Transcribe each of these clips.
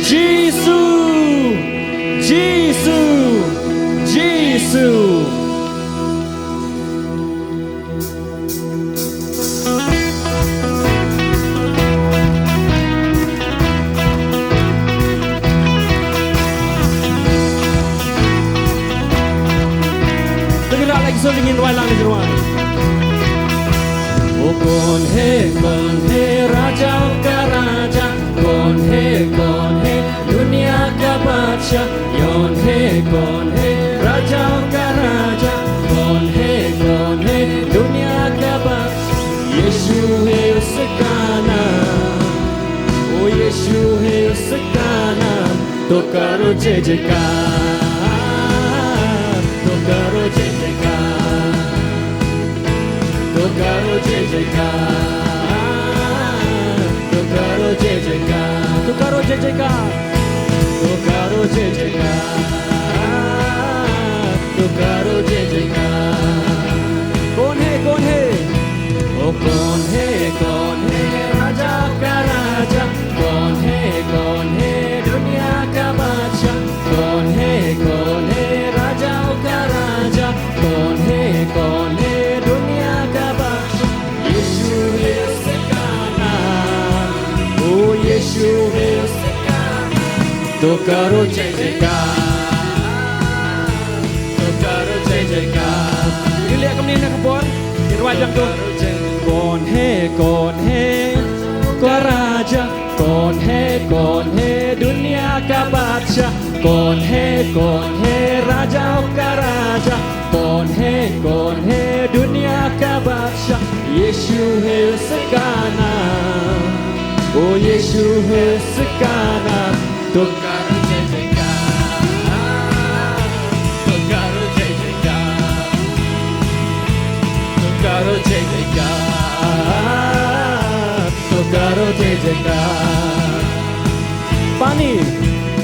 Jisshu Jisshu Jisshu Dengar lagi solingin walang jeruan. Oh कौन है राजा का राजा कौन है दुनिया का बादशाह कौन है राजा का राजा कौन है दुनिया का बादशाह यीशु है उसका नाम ओ यीशु है उसका नाम तो करो जय जयकार तो करो जय जयकार तो करो जय जयकार तो करो जय जयकार तो करो जय जयकार तो करो जय जयकार तो करो जय जयकार कौन है ओ कौन है राजा का राजा कौन है दुनिया का बादशाह कौन है राजा का राजा कौन है दुनिया का बादशाह यीशु है उसका नाम ओ यीशु है उसका नाम तो करो जय जयकार तो करो जय जयकार dilihat ke mana kebon di wajah tuh कौन है को राजा कौन है दुनिया का बादशाह कौन है राजाओं का राजा कौन है दुनिया का बादशाह यीशु है उसका नाम ओ यीशु है उसका नाम तो करो जय जयकार तो करो जय जयकार तो करो जय जयकार तो करो जय जयकार पानी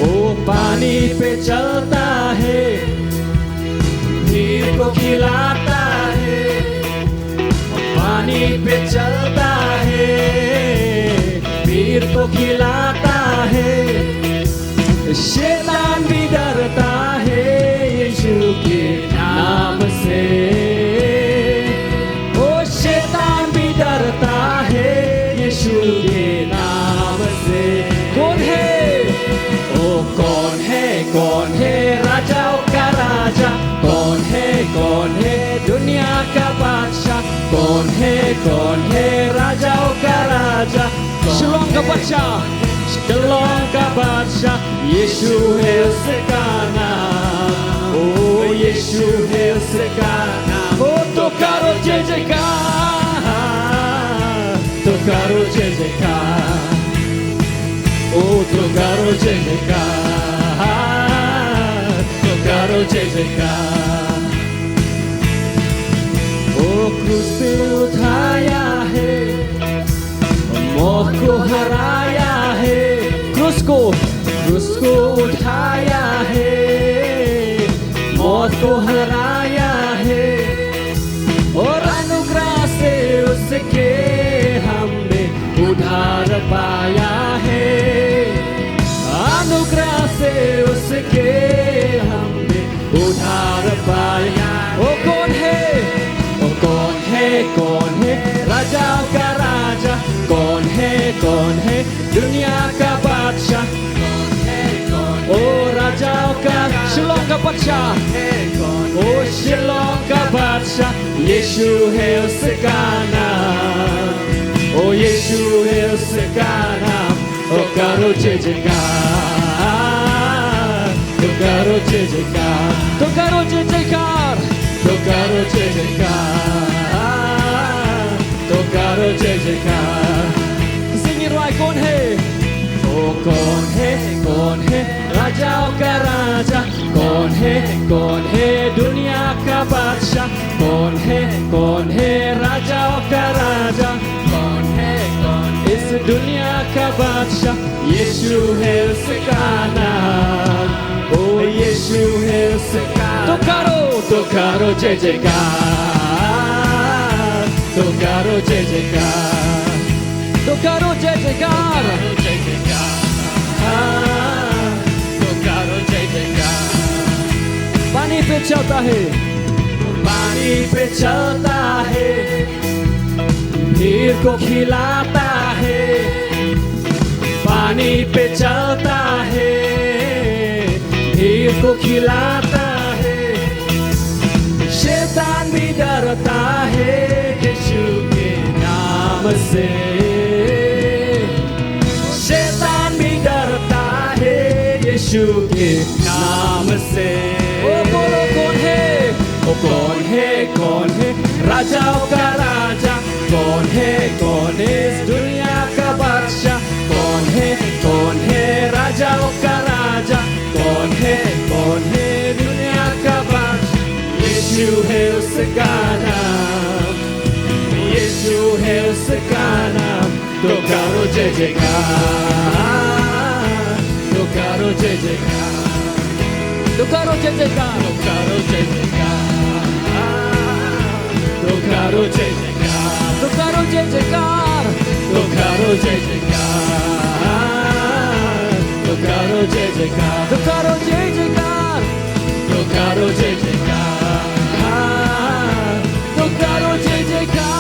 ओ पानी पे चलता है भीड़ को खिलाता है पानी पे चलता है भीड़ को खिलाता है शैतान भी डरता है यीशु के नाम से ओ शैतान भी डरता है यीशु के नाम से कौन है राजाओं का राजा कौन है दुनिया का बादशाह कौन है राजाओं का राजा शलोम का बादशाह यीशु है उसका नाम ओ यीशु है उसका नाम ओ तो करो जय जयकार तो करो जय जयकार ओ तो करो जय जयकार तो करो जय जयकार ओ क्रूस पे उठाया है मौत को हराया है क्रूस को उठाया है मौत को हराया है और अनुग्रह से उसके हमने उधार पाया है अनुग्रह से उसके हमने उधार पाया ओ कौन है राजा का राजा कौन है दुनिया का बादशाह ओ राजाओं का शिलोह का बादशाह ओ शिलोह का बादशाह यीशु है उसका नाम ओ यीशु है उसका नाम ओ करो जय जयकार तो करो जय जयकार तो करो जय जयकार तो करो जय जयकार तो करो जय जयकार सिंगिंग राय कौन है राजाओं का राजा कौन है दुनिया का बादशाह कौन है राजाओं का राजा कौन इस दुनिया का बादशाह यीशु है उसका नाम ओ यीशु है उसका तो करो जय जयकार तो करो जय जयकार तो करो जय जयकार तो करो जय जयकार। पानी पे चलता है, पानी पे चलता है, भीड़ को खिलाता है। पानी पे चलता है, भीड़ को खिलाता है। शैतान भी डरता है यीशु के नाम से। शैतान भी डरता है यीशु के नाम से। ओ बोलो कौन है? ओ कौन है, कौन है राजाओं का राजा? कौन है इस दुनिया का बादशाह? कौन है राजाओं का राजा? कौन है दुनिया का बादशाह? यीशु है उसका नाम, यीशु है उसका नाम। तो करो जय जयकार, तो करो जय जयकार, तो करो जय जयकार, तो करो जय जयकार, तो करो जय जयकार, तो करो जय जयकार, तो करो जय जयकार, तो करो जय जयकार, तो करो जय जयकार, तो करो जय जयकार, तो करो जय जयकार।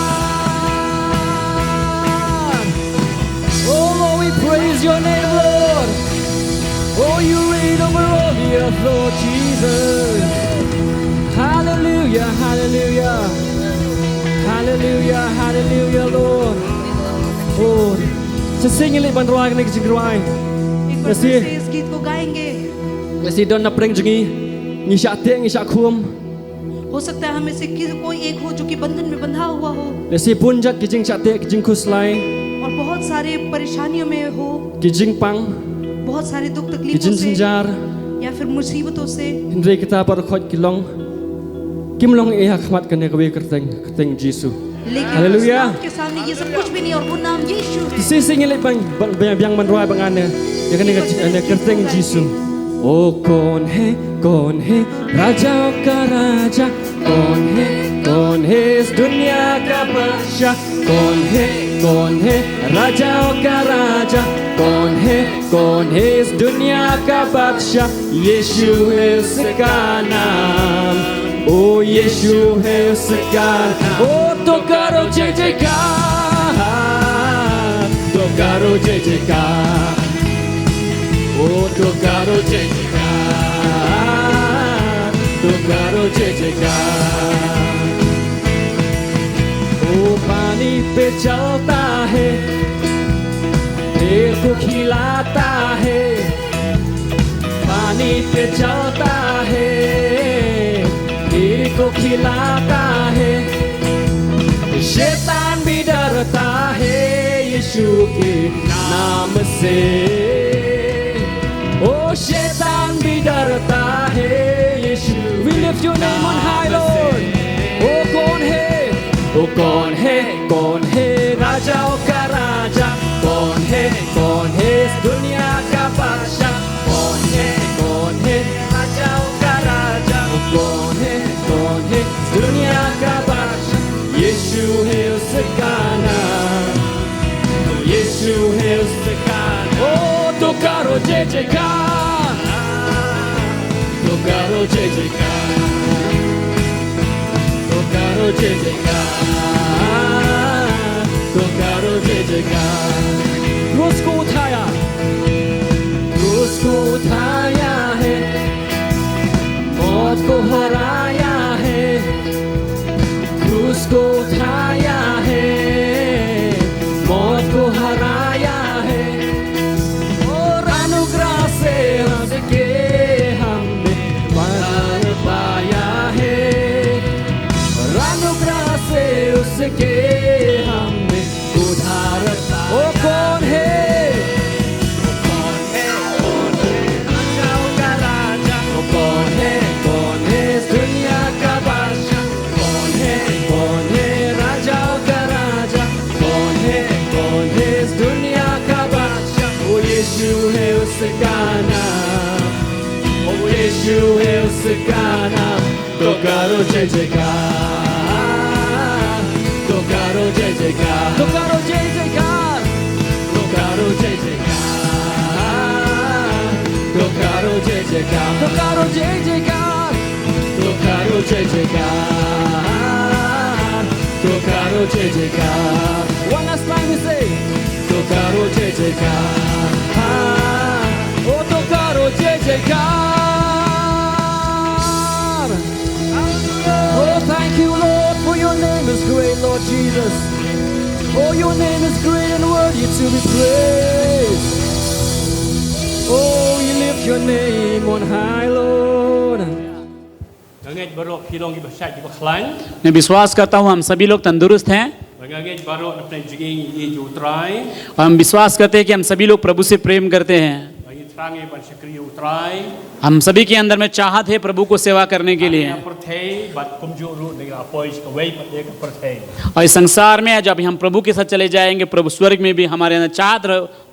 Oh Lord, we praise your name, Lord. Oh, you reign over all the earth, Lord Jesus. Hallelujah, hallelujah, hallelujah, hallelujah, Lord. Oh, sẽ sing lên ban roai này chính roai. एक बार फिर से इस गीत को गाएंगे। Sẽ don na preng jungi, ni sha te ni sha khum. हो सकता है हमें से कोई एक हो जो कि बंधन में बंधा हुआ हो Sẽ punjat ki jing sha te ki jing khuslai, और बहुत सारे परेशानियों में हो, ki jing pang, बहुत सारे दुख ki तकलीफों jing से sinjar. या फिर मुसीबतों से। Hindri kita par khot ki long. Kim long e hakmat kan ne kawe kerteng Jesu. लेकिन उस Hallelujah. नाम के सामने ये सब कुछ भी नहीं और वो नाम यीशु है। Sẽ sing lên bang man roai bang ane. Ya kan ne kerteng Jesu. Oh कौन है राजाओं का राजा? कौन है इस दुनिया का बादशाह? कौन है राजाओं का राजा? कौन है इस दुनिया का बादशाह? यीशु है उसका नाम, ओ यीशु है उसका नाम। ओ तो करो जय जयकार, तो करो जय जयकार, ओ तो करो जय जयकार, तो करो जय जयकार। ओ पानी पे चलता है, पेड़ को खिलाता है। पानी पे चलता है, पेड़ को खिलाता है। शैतान भी डरता है यीशु के नाम से। ओ शैतान भी डरता है यीशु। We lift your name on high, Lord. ओ कौन है राजाओं का राजा? कौन है इस दुनिया का बादशाह? कौन है राजाओं का राजा? कौन है इस दुनिया का बादशाह? यीशु है उसका नाम, यीशु है उसका नाम। ओ तो करो जय जयकार, तो करो जय जयकार, तो करो जय जयकार, तो करो जय जयकार। क्रूस को उठाया है, मौत को हराया है। क्रूस को उठाया है, मौत को हराया है। और अनुग्रह से हंस के हमने पार पाया है। और अनुग्रह से उसके हमने उधार पाया। ओ कौन है राजाओं का राजा? ओ कौन है इस दुनिया का बादशाह? कौन है राजाओं का राजा? कौन है इस दुनिया का बादशाह? ओ यीशु है उसका नाम, ओ यीशु है उसका नाम। तो करो जय जयकार, तो करो जय जयकार, तो करो जय जयकार, तो करो जय जयकार, जयकार तो करो जय जयकार तो करो जय जयकार तो करो जय जयकार one last time we say तो करो जय जयकार ओ तो करो जय जयकार oh thank you Lord for your name is great Lord Jesus oh your name is great and worthy to be praised oh we lift your name on high Lord Ngài bảo khi đông cái bạch cái khánh, मैं विश्वास करता हूँ हम सभी लोग तंदुरुस्त हैं và ngài bảo अपने जिंदगी ये जो उतराय, और हम विश्वास करते हैं कि हम सभी लोग प्रभु से प्रेम करते हैं và ये trang ये बंशक्रिय उतराय, हम सभी के अंदर में चाहत है प्रभु को सेवा करने के लिए यहाँ पर थे, बात कमजोर नहीं अपोइज का वही पते का पर थे, और इस संसार में जब हम प्रभु के साथ चले जाएंगे प्रभु स्वर्ग में भी हमारे अंदर चाहत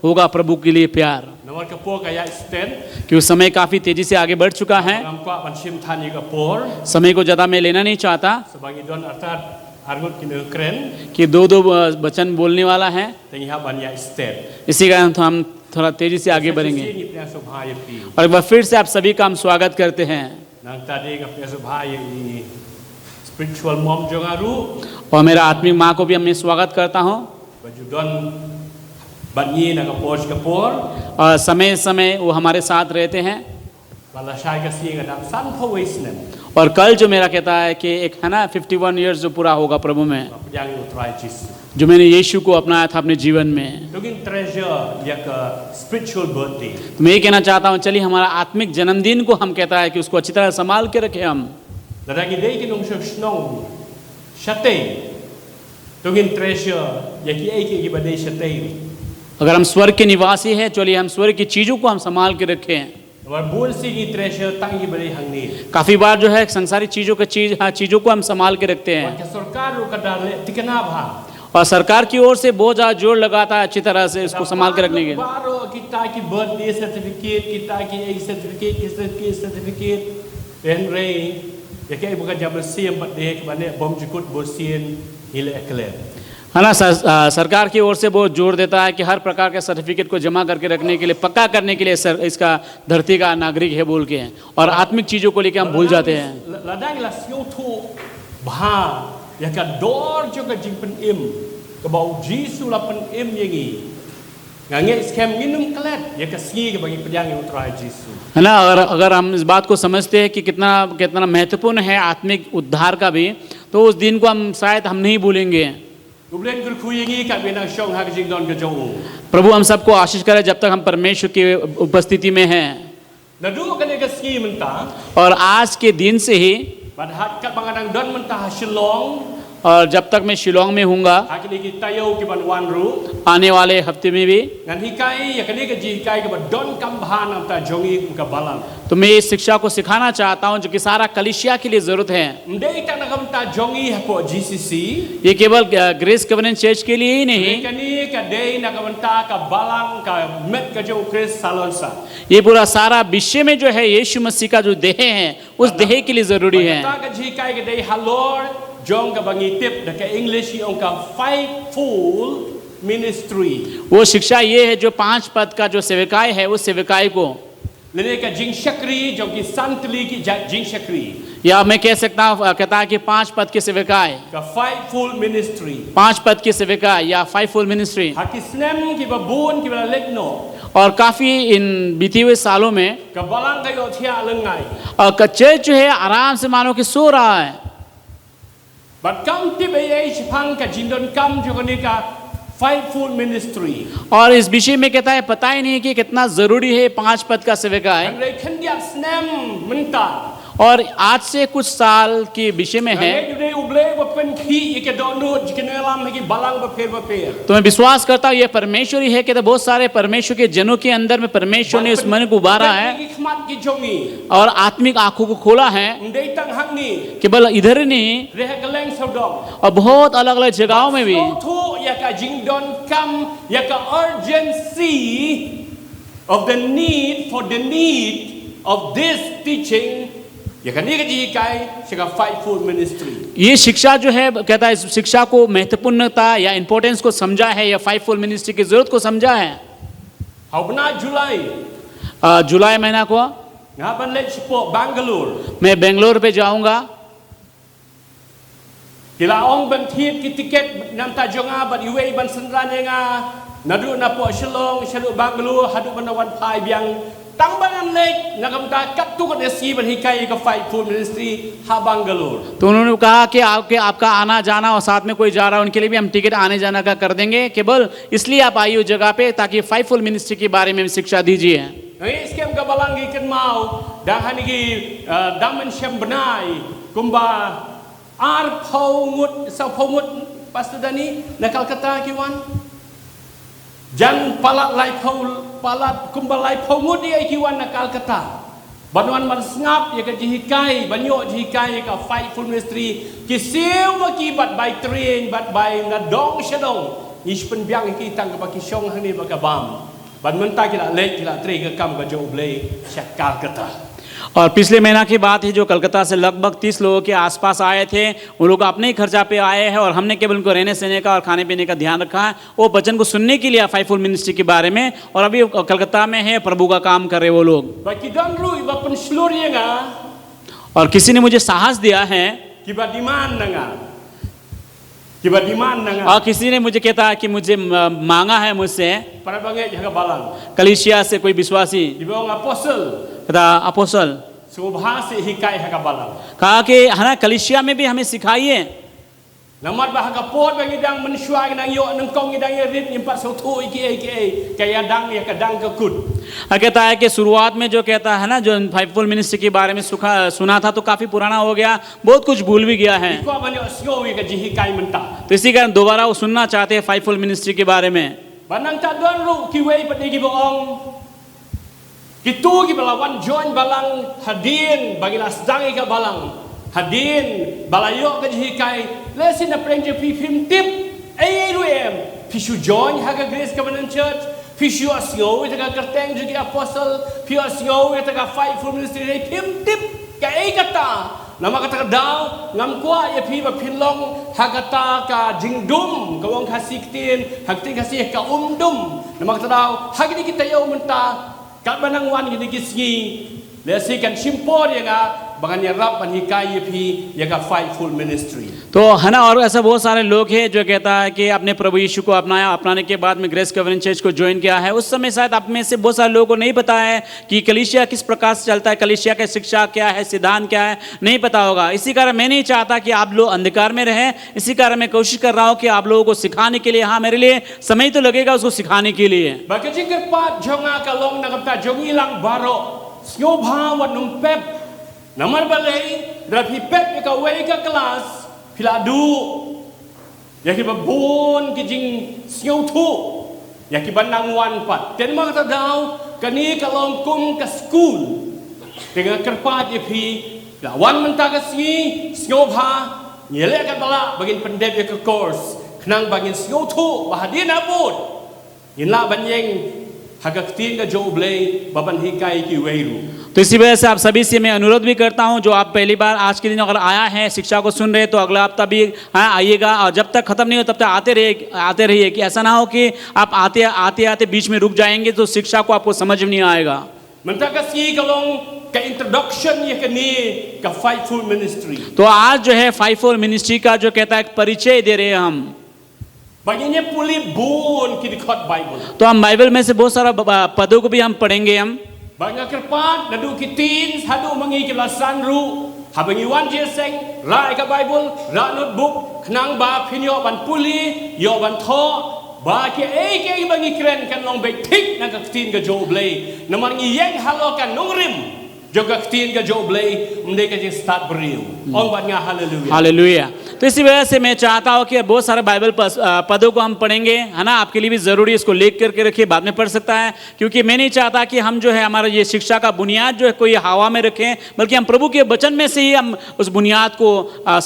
होगा प्रभु के लिए प्यार नंबर का पोर का या स्टैंड, कि उस समय काफी तेजी से आगे बढ़ चुका है हम को बंशिम थानी का पोर, समय को ज्यादा मैं लेना नहीं चाहता sebagai don अर्थात आर्गुट की नौकरन, कि दो दो वचन बोलने वाला है तो यहाँ बन या स्टैंड, इसी कारण तो हम थोड़ा तेजी से आगे बढ़ेंगे ये अपने स्वभाव पी, और एक बार फिर से आप सभी का हम स्वागत करते हैं नंग तादे का अपने स्वभाव ये spiritual mom जोगारू, और मेरा आत्मिक माँ को भी मैं स्वागत करता हूँ बजू don बनिए ना का पोर्च का पोर, और समय समय वो हमारे साथ रहते हैं वाला शाय का सींग का नाम सन फवेसनम, और कल जो मेरा कहता है कि एक है ना 51 इयर्स जो पूरा होगा प्रभु में yang uterai Jesus. जो मैंने यीशु को अपनाया था अपने जीवन में Looking treasure या का spiritual birthday. तो मैं ये कहना चाहता हूँ चलिए हमारा आत्मिक जन्मदिन को हम कहता है कि उसको अच्छी तरह संभाल के रखें हम Lagi day kinong snow, shate. Looking treasure या कि एक की बदे shate. अगर हम स्वर्ग के निवासी हैं चलिए हम स्वर्ग की चीजों को हम संभाल के रखें और बोल सी की treasure तंग की बदे हंगनी. काफी बार जो है संसारी चीजों के चीजों को हम संभाल के रखते और हैं के सरकार रो कदा तिकना भा. और सरकार की ओर से बहुत ज्यादा जोर लगाता है अच्छी तरह से इसको संभाल के रखने के लिए बारो kita की birthday certificate, kita की एक certificate, then ray. Ya कि bukan jam siam birthday ke mana bom jukut bosian ile ekler. है ना सरकार की ओर से बहुत जोर देता है कि हर प्रकार के सर्टिफिकेट को जमा करके रखने के लिए पक्का करने के लिए इसका धरती का नागरिक है बोल के हैं और आत्मिक चीजों को लेकर हम भूल जाते हैं Ladang la siu tu bah ya ka dor jo ka jing pen im ka bau jisu la pen im yangi ngange scam nginum klet ya ka ski ka bagi penyang utrai jisu है ना अगर हम इस बात को समझते हैं कि कितना कितना महत्वपूर्ण है आत्मिक उद्धार का भी तो उस दिन को हम शायद हम नहीं भूलेंगे Ublen kur khu yangi ka benang shong ha ka jing don ka jong प्रभु हम सबको आशीष करें जब तक हम परमेश्वर की उपस्थिति में हैं na du ka ne ka ski menta और आज के दिन से ही bad hat kat bangadang don menta shillong और जब तक मैं शिलोंग में हूँगा ha ki ki tayo ki ban wan ru आने वाले हफ्ते में भी ngan hi kai ya ka ne ka ji kai ka ba don kam bha nam ta jongi ka balang तो मैं इस शिक्षा को सिखाना चाहता हूँ जो कि सारा कलिसिया के लिए जरूरत है mdei tak na kam ta jongi ha po GCC ये केवल ग्रेस कवनेंट चर्च के लिए ही नहीं ka ni ka dei na ka menta ka balang ka met ka jo Chris salonsa ये पूरा सारा विषय में जो है यीशु मसीह का जो देह है उस देह के लिए जरूरी है ta ka ji kai ka dei halor jong ka bangi tip da ka English yung ka faithful ministry वो शिक्षा ये है जो 5 पद का जो सेवकाई है उस सेवकाई को lene ka jing shakri jong ki santli ki jing shakri या मैं कह सकता हूँ कहता है कि 5 पद की सेवकाई ka faithful ministry 5 पद की सेवकाई या 5-fold ministry ha ki snem ki babun ki bala legno और काफी इन बीते हुए सालों में ka balang ka yo thia lengai और चर्च जो है आराम से मानो कि सो रहा है but kam tip ai chipang ka jindon kam jo ka ni ka faithful ministry और इस विषय में कहता है पता ही नहीं कि कितना जरूरी है 5 पद का सेवकाई ang rei khandiak snem menta और आज से कुछ साल के विषय में है Ngày đây uble và pen khi cái đó nốt cái nơi làm cái balang và phê तो मैं विश्वास करता हूँ ये परमेश्वर ही है कि बहुत सारे परमेश्वर के जनों के अंदर में परमेश्वर ने उस मन को उबारा है cái khmat cái jongi और आत्मिक आंखों को खोला है đây tăng hăng ni केवल इधर ही नहीं reh keleng saudong और बहुत अलग अलग जगहों में भी thu ya ka jingdon kam ya ka urgency of the need of this teaching ya ka ni ka ji kai se ka faithful ministry ये शिक्षा जो है कहता है इस शिक्षा को महत्वपूर्णता या इंपॉर्टेंस को समझा है या 5-fold मिनिस्ट्री की जरूरत को समझा है học na July जुलाई महीना को ngah ban lek support Bangalore मैं बेंगलोर पे जाऊंगा kila ong ban thiet ki tiket nam ta jonga ban iwe ban sendran nga nadu na po Shillong shalu Bangalore hadu ban wan phai biang tang ban lek nakam ta kat tu ko desi ban hikai ka fight full ministry ha Bangalore तो उन्होंने कहा कि आपका आना जाना और साथ में कोई जा रहा है उनके लिए भी हम टिकट आने जाना का कर देंगे केवल इसलिए आप आइए उस जगह पे ताकि फाइवफुल मिनिस्ट्री के बारे में शिक्षा दीजिए Ngai skem ka balang gi ken mau dang hani gi dang men shem benai kumba ar phau ngut sa phau ngut pastudani na Calcutta ki wan jan palat lai phau palat kumba lai phau ngut di ai ki wan na Calcutta banwan man ngap ya ka jihikai banyo jihikai ka fight full ministry ki siu ma ki bat by train bat by na dong shadong ish pen biang ki tang ka ki shong hani ba ka bam ban menta kila lek kila tre ka kam ka jo ble sha Calcutta और पिछले महीना की बात है जो कलकत्ता से लगभग 30 लोगों के आसपास आए थे उन लोग अपने ही खर्चा पे आए हैं और हमने केवल उनको रहने सहने का और खाने पीने का ध्यान रखा है वो वचन को सुनने के लिए फाइवफुल मिनिस्ट्री के बारे में और अभी कलकत्ता में है प्रभु का काम कर रहे वो लोग ba ki dang lu ba pen slur ye nga और किसी ने मुझे साहस दिया है ki ba diman na nga ki ba diman na nga और किसी ने मुझे कहता है कि मुझे मांगा है मुझसे para bange jaga balang कलीसिया से कोई विश्वासी di bawang apostle कहता apostle subha se hikai ha balang कहा कि है ना कलीसिया में भी हमें सिखाइए namat ba ha pot bangi dang mensyua nang yo nang kong dang ye rit impat so thu ki kaya dang ya ka dang ka kut कहता है कि शुरुआत में जो कहता है ना जो फाइवफुल मिनिस्ट्री के बारे में सुना था तो काफी पुराना हो गया बहुत कुछ भूल भी गया है ko banyo sio ye ka jihikai menta तो इसी कारण दोबारा वो सुनना चाहते हैं फाइवफुल मिनिस्ट्री के बारे में banang ta don ru ki wei pati ki boong ki tu ki balawan join balang hadin bagi las dang ka balang hadin balayo ka jihikai lesin na prenje pi phim tip ai ru em pishu join ha ka Grace Covenant Church pishu asio ita ka kerteng juga apostle pishu asio ita ka faithful ministry ai phim tip ka ai kata nama kata daw ngam kwa ya pi ba pinlong ha kata ka jingdum ka wong kasiktin hakti kasih ka umdum nama kata daw ha gini kita yo menta kat banang wan gini kisgi lesi kan simpor ya nga bangan ya rap ban hikai ye pi ya ka faithful ministry तो है ना और ऐसा बहुत सारे लोग हैं जो कहता है कि अपने प्रभु यीशु को अपनाने के बाद में ग्रेस कवरेंट चर्च को ज्वाइन किया है उस समय शायद आप में से बहुत सारे लोगों को नहीं पता है कि कलीसिया किस प्रकार से चलता है कलीसिया का शिक्षा क्या है सिद्धांत क्या है नहीं पता होगा इसी कारण मैं नहीं चाहता कि आप लोग अंधकार में रहें इसी कारण मैं कोशिश कर रहा हूँ कि आप लोगों को सिखाने के लिए हाँ मेरे लिए समय तो लगेगा उसको सिखाने के लिए bagi jingkar pat jonga ka long na kapta jongi lang baro sio bha wat num pep namar balai rapi pep ka wei ka kelas pila du ya ki babon ki jing sio thu ya ki banang wan pat ten ma ta daw kani ka long kum ka school dengan kerpat ye pi la wan menta ka sio bha nyele ka bala bagin pendep ya ka course knang bagin sio thu bahadin abut yin la banyeng hagaktin ka jo blay baban hikai ki weiru तो इसी वजह से आप सभी से मैं अनुरोध भी करता हूं जो आप पहली बार आज के दिन अगर आया है शिक्षा को सुन रहे तो अगला हफ्ता भी आइएगा और जब तक खत्म नहीं हो तब तक आते रहिए कि ऐसा ना हो कि आप आते बीच में रुक जाएंगे तो शिक्षा को आपको समझ में नहीं आएगा menta ka si kalong ka introduction ye kani ka faithful ministry तो आज जो है फाइवफुल मिनिस्ट्री का जो कहता है परिचय दे रहे हैं हम baginya puli bun ki dikot bible तो हम बाइबल में से बहुत सारा पदों को भी हम पढ़ेंगे हम banyak kerpat nadu kitin hadu mangi ki lasan ru habangi wan je seng rai ka bible ra notebook knang ba pinyo ban puli yo ban tho ba ki ke bangi kren kan long be tik na ka kitin ka jo blay namar ngi yeng halo kan nungrim Juga ketin ka jo blay mereka je start beriu. Ong bat nga haleluya. Hallelujah तो इसी वजह से मैं चाहता हूँ कि बहुत सारे बाइबल पदों को हम पढ़ेंगे है ना आपके लिए भी ज़रूरी इसको लिख करके रखिए बाद में पढ़ सकता है क्योंकि मैं नहीं चाहता कि हम जो है हमारा ये शिक्षा का बुनियाद जो है कोई हवा में रखें बल्कि हम प्रभु के वचन में से ही हम उस बुनियाद को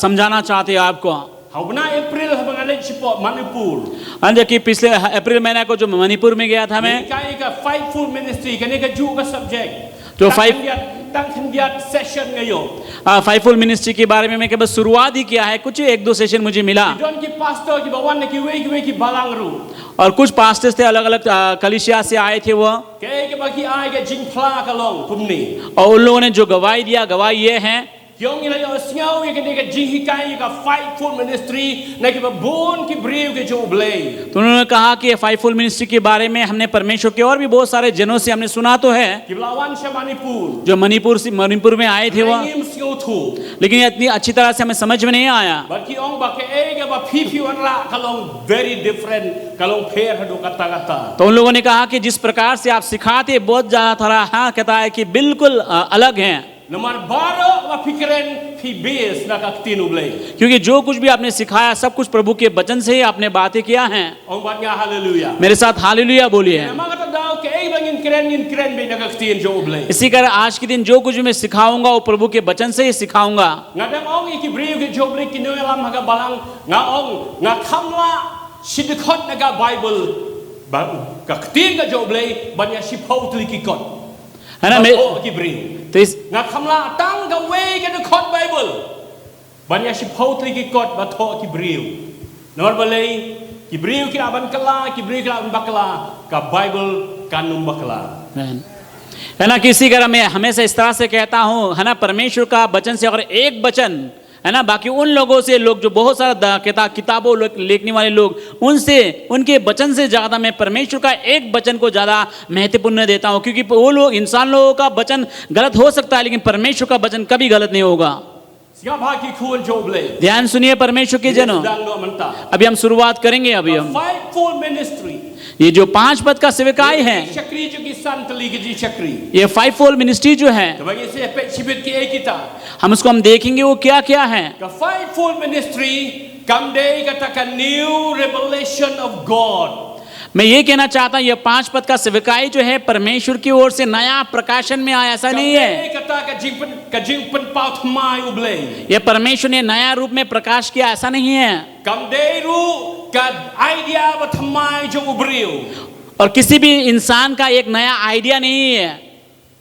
समझाना चाहते हैं आपको Haubna April habangale chipo Manipur. हाँ कि पिछले अप्रैल महीना को जो मणिपुर में गया था मैं Kai ka faithful ministry kani ka juga subject. जो Tak five- dia tang khendiat session ngayo. फाइवफुल मिनिस्ट्री के बारे में मैं केवल शुरुआत ही किया है, कुछ एक दो सेशन मुझे मिला Don ki pastor ki bawan na ki we ki balang ru. और कुछ पास्टर्स थे अलग अलग कलीसिया से आए थे वो, Ke ke bagi ai ke jing phla ka long pumni. और उन लोगों ने जो गवाही दिया, गवाही ये है Yong ina yo sngau ye ke de ke jing hikai ye ka Fightful ministry na ki babon ki briu ke jo blay. तो उन्होंने कहा कि फाइवफुल मिनिस्ट्री के बारे में हमने परमेश्वर के और भी बहुत सारे जनों से हमने सुना तो है, Ki belawan sha Manipur. जो मणिपुर में आए थे वो, Ngim sngau thu. लेकिन ये इतनी अच्छी तरह से हमें समझ में नहीं आया। Bagi ong ba ke ke ba pipi wan ra kalong very different kalong pair hadu kata-kata. तो उन लोगों ने कहा कि जिस प्रकार से आप सिखाते बहुत ज्यादा थोड़ा हाँ कहता है कि बिल्कुल अलग हैं, Namar baro ba pikiran pi base na ka tinu blay. क्योंकि जो कुछ भी आपने सिखाया सब कुछ प्रभु के वचन से ही आपने बातें किया हैं। Ong bat nga hallelujah. मेरे साथ हालेलुया बोलिए। Nama kata daw ke bangin kren be na ka tin jo blay. इसी कारण आज के दिन जो कुछ भी मैं सिखाऊंगा वो प्रभु के वचन से ही सिखाऊंगा। Ngadang ong iki briu ke jo blay kinu alam ha ka balang nga ong nga khamla sidikot na ka Bible ba ka tin ka jo blay banya sipau tli ki kot. है ना, Oh ki briu. तो इस Nga khamla tang ka we ke kot Bible. Banya sipau tli ki kot ba tho ki briu. Nor balay ki briu ki aban kala ki briu ki aban bakla ka Bible ka num bakla. है ना, किसी कारण मैं हमेशा इस तरह से कहता हूँ है ना, परमेश्वर का वचन से अगर एक वचन है ना, बाकी उन लोगों से लोग जो बहुत सारा किताबों लिखने वाले लोग उनसे उनके वचन से ज्यादा मैं परमेश्वर का एक वचन को ज्यादा महत्वपूर्ण देता हूँ, क्योंकि वो लोग इंसान लोगों का वचन गलत हो सकता है लेकिन परमेश्वर का वचन कभी गलत नहीं होगा। Siya ba ki kuan jo blay. ध्यान सुनिए परमेश्वर के जनों, Dang no manta. अभी हम शुरुआत करेंगे। अभी हम Fightful ministry. ये जो 5 पद का सेवकाई है, Chakri jo ki santali ki ji chakri. ये फाइवफोल्ड मिनिस्ट्री जो है Kabagi se pet sibit ki ai kita. हम देखेंगे वो क्या क्या है। Ka Fightful ministry come day kata ka new revelation of God. मैं ये कहना चाहता हूँ ये 5 पद का सेवकाई जो है परमेश्वर की ओर से नया प्रकाशन में आया, ऐसा नहीं है। Kata ka jingpen pau thmai ublay. ये परमेश्वर ने नया रूप में प्रकाश किया, ऐसा नहीं है। Kam day ru ka idea ba thmai jo ubriu. और किसी भी इंसान का एक नया आइडिया नहीं है,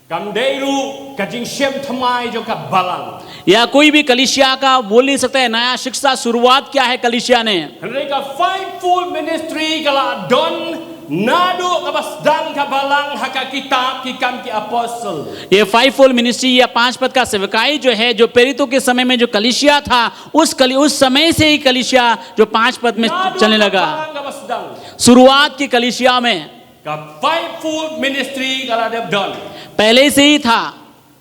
Kam day ru ka jing shem thmai jo ka balang. या कोई भी कलीसिया का बोल नहीं सकता है नया शिक्षा शुरुआत क्या है कलीसिया ने। Henry ka Fightful ministry kala don nado ka basdang ka balang haka kitab ki kam ki apostle. ये 5 मिनिस्ट्री या 5 पद का सेवकाई जो है, जो प्रेरितों के समय में जो कलीसिया था उस समय से ही कलीसिया जो 5 पद में Nado चलने ka लगा। balang ka basdang. शुरुआत की कलीसिया में Ka Fightful ministry kala deb don. पहले से ही था।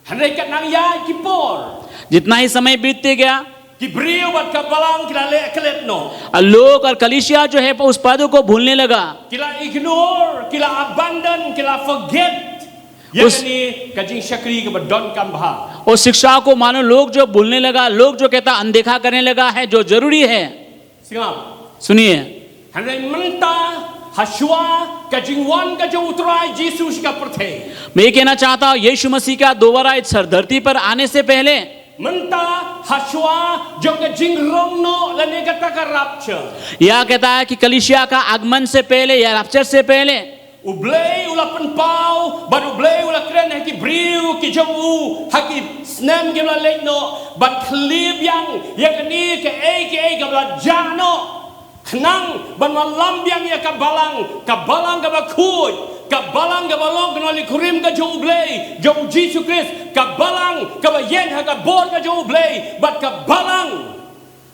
Henry kat nang ya ki por. जितना ही समय बीतते गया Ki brio bat ka balang kila le kelet no. लोग और कलीसिया जो है उस पद को भूलने लगा। Kila ignore, kila abandon, kila forget. Yakni ka jing shakri ka ba don kam bha. और शिक्षा को मानो लोग जो भूलने लगा, लोग जो कहता अनदेखा करने लगा है जो जरूरी है। Singap. सुनिए, Henry menta Hashua ka jing wan ka jo utrai Jesus ka perthe. मैं ये कहना चाहता हूँ यीशु मसीह का दोबारा इस धरती पर आने से पहले Menta Hashua jo ka jing rong no la ne kata ka rapture. यह कहता है कि कलीसिया का आगमन से पहले या रैप्चर से पहले Ublay ula penpau, but ublay ula kren haki briu ki jomu haki snem ke la lekno, but klib yang yakni ke ai ka bla jano. Knang ban malam yang ya kabalang ka bakui kabalang ka balong kenali kurim ka jo ublay jo Jesus Christ kabalang ka ba yen ha ka bor ka jo ublay but kabalang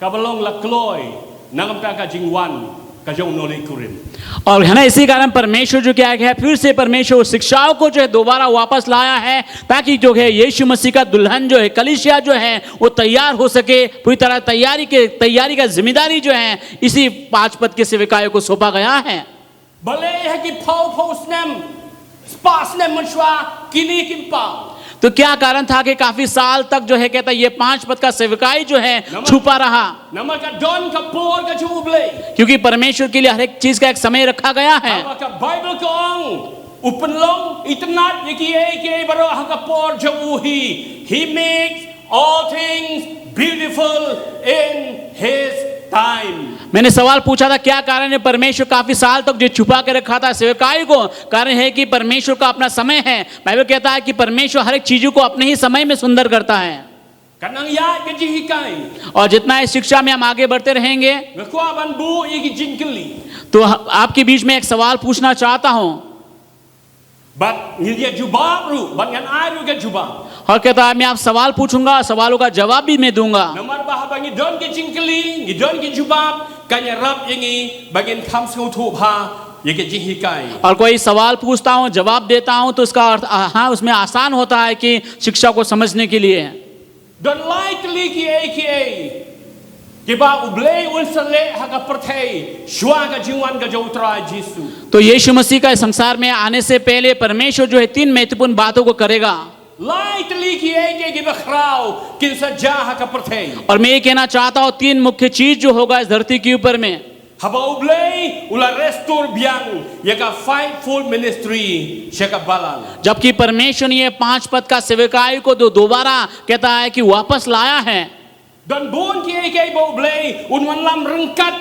ka balong la kloy nangam ka jingwan ka jo noli kurim. और है ना, इसी कारण परमेश्वर जो क्या है फिर से परमेश्वर शिक्षाओं को जो है दोबारा वापस लाया है ताकि जो है यीशु मसीह का दुल्हन जो है कलीसिया जो है वो तैयार हो सके। पूरी तरह तैयारी का जिम्मेदारी जो है इसी 5 पद के सेवकायों को सौंपा गया है। Bale haki pau snem spas nem manshwa kini kimpa. तो क्या कारण था कि काफी साल तक जो है कहता ये 5 पद का सेवकाई जो है छुपा रहा, Nama ka don ka por ka jo ublay. क्योंकि परमेश्वर के लिए हर एक चीज का एक समय रखा गया है। Ka Bible ko ang upenlong itnat yaki baro haka por jo uhi. He makes all things beautiful in his time. मैंने सवाल पूछा था क्या कारण है परमेश्वर काफी साल तक जो छुपा के रखा था सेवकाई को। कारण है कि परमेश्वर का अपना समय है। बाइबल कहता है कि परमेश्वर हर एक चीजों को अपने ही समय में सुंदर करता है। Kanang ya ke jihikai. और जितना इस शिक्षा में हम आगे बढ़ते रहेंगे Ngakwa ban bu iki jinkeli. तो आपके बीच में एक सवाल पूछना चाहता हूं। But ngilia jubab ru, ban ngan ai ru ke jubab. और कहता है मैं आप सवाल पूछूंगा, सवालों का जवाब भी मैं दूंगा। Namar bahaba ngidon ke jinkeli, ngidon ke jubab, kanya rap yangi bagin kham senguthu bha ye ke jihikai. और कोई सवाल पूछता हूं, जवाब देता हूं तो उसका अर्थ हाँ उसमें आसान होता है कि शिक्षा को समझने के लिए। Don't lightly ki Kiba ublei unsale haka perthei shwa ka jiwan ka jautrai Jisu. तो यीशु मसीह का इस संसार में आने से पहले परमेश्वर जो है 3 महत्वपूर्ण बातों को करेगा। Lightly ki kiba khrau kin saja haka perthei. और मैं ये कहना चाहता हूँ 3 मुख्य चीज जो होगा इस धरती के ऊपर में। Haba ublei ula restore biang yaka fightful ministry shaka balang. जबकि परमेश्वर ने ये 5 पद का सेवकाई को दोबारा कहता है कि वापस लाया है। Dan bon ki ba ublei unwan lam rengkat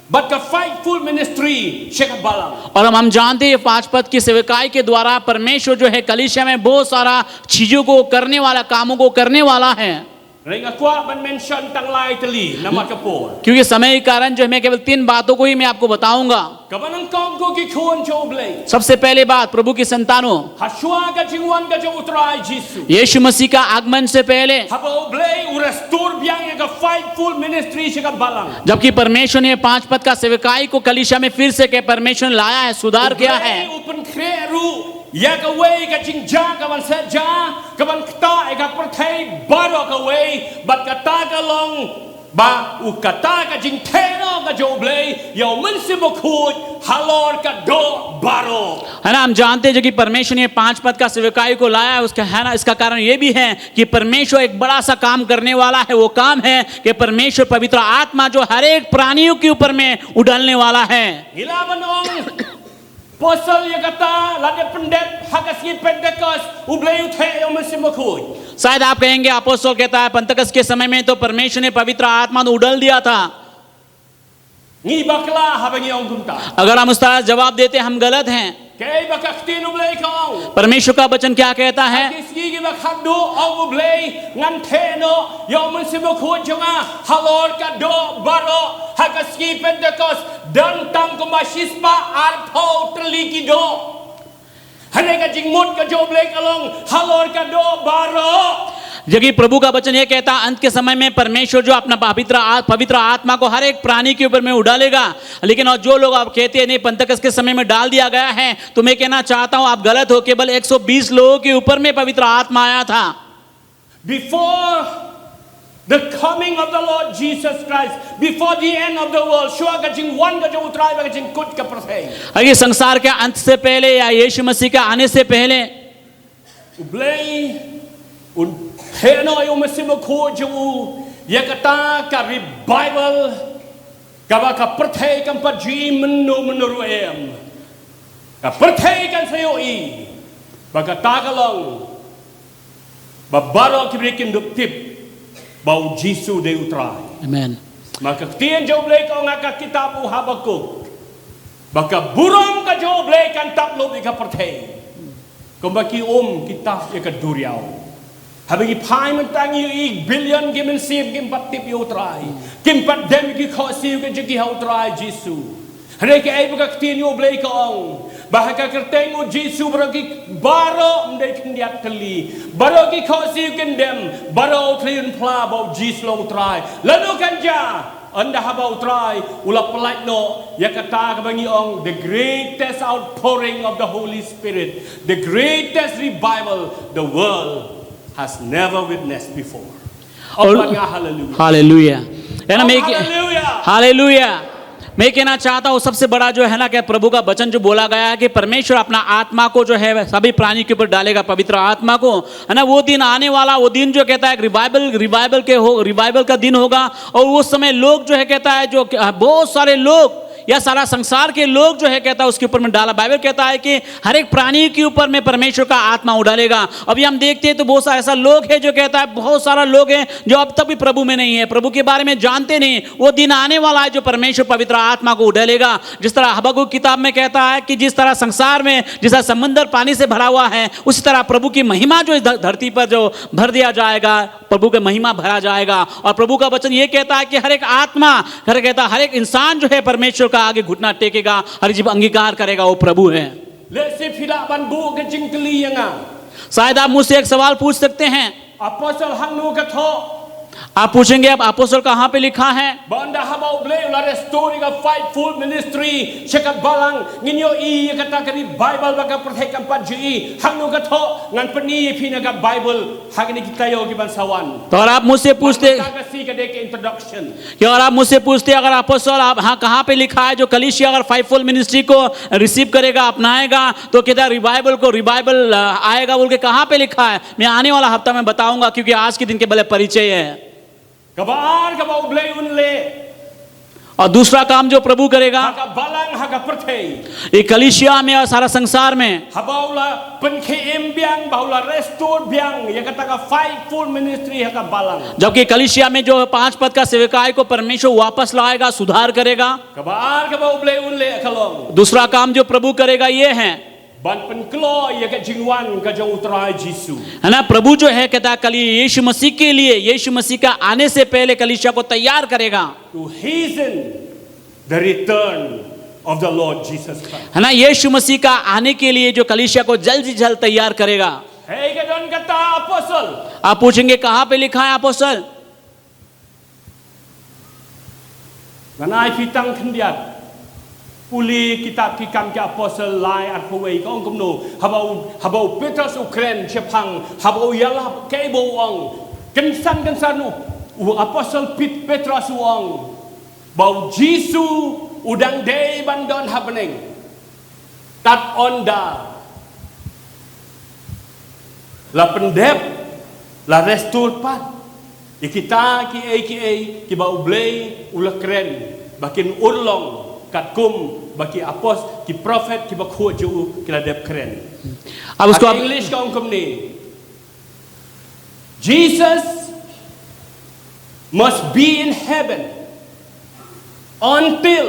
but ka fightful ministry shaka balang. और हम जानते हैं 5 पद की सेवकाई के द्वारा परमेश्वर जो है कलीसिया में बहुत सारा चीजों को करने वाला, कामों को करने वाला है। Renga kwa ban mention tang lai tali nama kapor. क्योंकि समय के कारण जो है मैं केवल 3 बातों को ही मैं आपको बताऊंगा। Kabanang kong ko ki khon cho ublei. सबसे पहले बात प्रभु की संतानों, Hashwa ka jingwan ka jautrai Jisu. यीशु मसीह का आगमन से पहले Haba ublei u restore biang yaka fightful ministry shaka balang. जबकि परमेश्वर ने 5 पद का सेवकाई को कलीसिया में फिर से के परमेश्वर ने लाया है, सुधार किया है। Upen kreru yaka way ka jingja ka ban seja ka ban kta ka perthei baro ka way bat ka ta ka long ba u kata ka jing theno ka joblei yo मन से बखूज हलोर का दो बारो। है ना। हम जानते हैं जो कि परमेश्वर ने 5 पद का सेवकाई को लाया है उसका है ना। इसका कारण ये भी है कि परमेश्वर एक बड़ा सा काम करने वाला है। वो काम है कि परमेश्वर पवित्र आत्मा जो हर एक प्राणियों के ऊपर में उड़ालने वाला है। Gila banong posal ya kata lade pendet hakasi pentekas ublei uthe yo मन से बखूज। शायद आप कहेंगे अपोस्तल कहता है पंतकस के समय में तो परमेश्वर ने पवित्र आत्मा को उड़ाल दिया था। Ngi bakla habangi ong kumta. अगर हम उस तरह जवाब देते हम गलत हैं। Kay bakaktin ublei kong. परमेश्वर का वचन क्या कहता है? Kisi ki bakadu ong ublei ngan theno yo मन से बखूज janga halor ka do baro hakasi pentekas dan tang kumasispa arpo terliki do. Hane ka jingmut ka joblei kalong halor ka do baro. जबकि प्रभु का वचन यह कहता है अंत के समय में परमेश्वर जो अपना पवित्र आत्मा को हर एक प्राणी के ऊपर में उड़ालेगा। लेकिन और जो लोग आप कहते हैं नहीं पंतकस के समय में डाल दिया गया है, तो मैं कहना चाहता हूं आप गलत हो। केवल 120 लोगों के ऊपर में पवित्र आत्मा आया था। Before the coming of the Lord Jesus Christ, before the end of the world, shua ka jing wan ka jo utrai ba ka jing kut ka prasai. ये संसार के अंत से पहले या यीशु मसीह के आने से पहले Ublei un heno yo masimo ko jo ya kata ka revival ka ba ka prasai kan pa ji menuru em. Ka prasai kan sayo I. Ba ka ta ka long. Ba baro ki brekin dup tip. Bau Jisu de utrai. Amen. Maka tien joblei ko nga ka kitab u Habakuk. Baka burong ka joblei kan taplo ika perthei. Kung baki kitab ika duriao. Habagi pai mentang yu billion gimen sib gim patip yu utrai. Kim pat dem ki khosi yu ki ha utrai Jisu. Reke ay baka tien joblei ko bahaka kerteng u Jisu beragi baro mdai kendiat teli. Baro ki khosi yu kendem. Baro kliun pla bau Jisu lo utrai. Lalu kanja anda habau try ula polite no yakata kabangi ong the greatest outpouring of the Holy Spirit, the greatest revival the world has never witnessed before. Hallelujah. Hallelujah. है ना। मैं Hallelujah. Hallelujah. मैं कहना चाहता हूँ सबसे बड़ा जो है ना कि प्रभु का वचन जो बोला गया है कि परमेश्वर अपना आत्मा को जो है सभी प्राणी के ऊपर डालेगा, पवित्र आत्मा को, है ना। वो दिन आने वाला, वो दिन जो कहता है रिवाइवल का दिन होगा। और उस समय लोग जो है कहता है जो बहुत सारे लोग या सारा संसार के लोग जो है कहता है उसके ऊपर में डाला। बाइबल कहता है कि हर एक प्राणी के ऊपर में परमेश्वर का आत्मा उड़ालेगा। अभी हम देखते हैं तो बहुत सारा ऐसा लोग है जो कहता है, बहुत सारा लोग हैं जो अब तक भी प्रभु में नहीं है, प्रभु के बारे में जानते नहीं। वो दिन आने वाला है जो परमेश्वर पवित्र आत्मा को उड़ालेगा। जिस तरह हबक्कुक किताब में कहता है कि जिस तरह संसार में जिस तरह समंदर पानी से भरा हुआ है, उसी तरह प्रभु की महिमा जो इस धरती पर जो भर दिया जाएगा, प्रभु की महिमा भरा जाएगा। और प्रभु का वचन ये कहता है कि हर एक आत्मा, हर एक इंसान जो है परमेश्वर का आगे घुटना टेकेगा, हर जीव अंगीकार करेगा वो प्रभु है। शायद आप मुझसे एक सवाल पूछ सकते हैं, आप पूछेंगे अब अपोस्तल कहाँ पे लिखा है? Banda habau bleu la restoring a faithful ministry cheka balang nginyo I kata kani Bible baka perhekam panji hangno katho ngan pani phina ka Bible hagni kitayo ki bansawan। तो अगर आप मुझसे पूछते introduction कि अगर आप मुझसे पूछते अगर अपोस्तल आप हाँ कहाँ पे लिखा है जो कलीसिया अगर फाइवफुल मिनिस्ट्री को रिसीव करेगा, अपनाएगा, तो कहता रिवाइवल आएगा बोल के कहाँ पे लिखा है? मैं आने वाला हफ्ता में बताऊंगा, क्योंकि आज के दिन के बड़े परिचय है। kabar kabau bleu unle और दूसरा काम जो प्रभु करेगा haga balang haga perthei ये कलीसिया में और सारा संसार में habau la penke embiang baula restore biang ya kata ka faithful ministry haga balang। जबकि कलीसिया में जो 5 पद का सेवकाई को परमेश्वर वापस लाएगा, सुधार करेगा। kabar kabau bleu unle kalong दूसरा काम जो प्रभु करेगा ये है ban penklo ya ka jingwan ka jong utrai Jisu है ना। प्रभु जो है कहता है कली यीशु मसीह के लिए, यीशु मसीह का आने से पहले कलीसिया को तैयार करेगा, to hasten the return of the Lord Jesus Christ। है ना। यीशु मसीह का आने के लिए जो कलीसिया को जल्द से जल्द तैयार करेगा। hey ka don kata apostle आप पूछेंगे कहाँ पे लिखा है अपोस्तल? ganai pitang khendiat uli kitab kikam ke apostle lai at huwei ka ong kumno habau Petrus Ukren chepang habau yala ke bo ong kensan u apostle Petrus ong bau Jisu udang dei bandon happening tat onda la pendep la restore pat ikita ki bau blei ula kren bakin urlong kat kum baki apos ki prophet ki bakho ju kila dep kren। अब उसको आप English ka ongkom ni Jesus must be in heaven until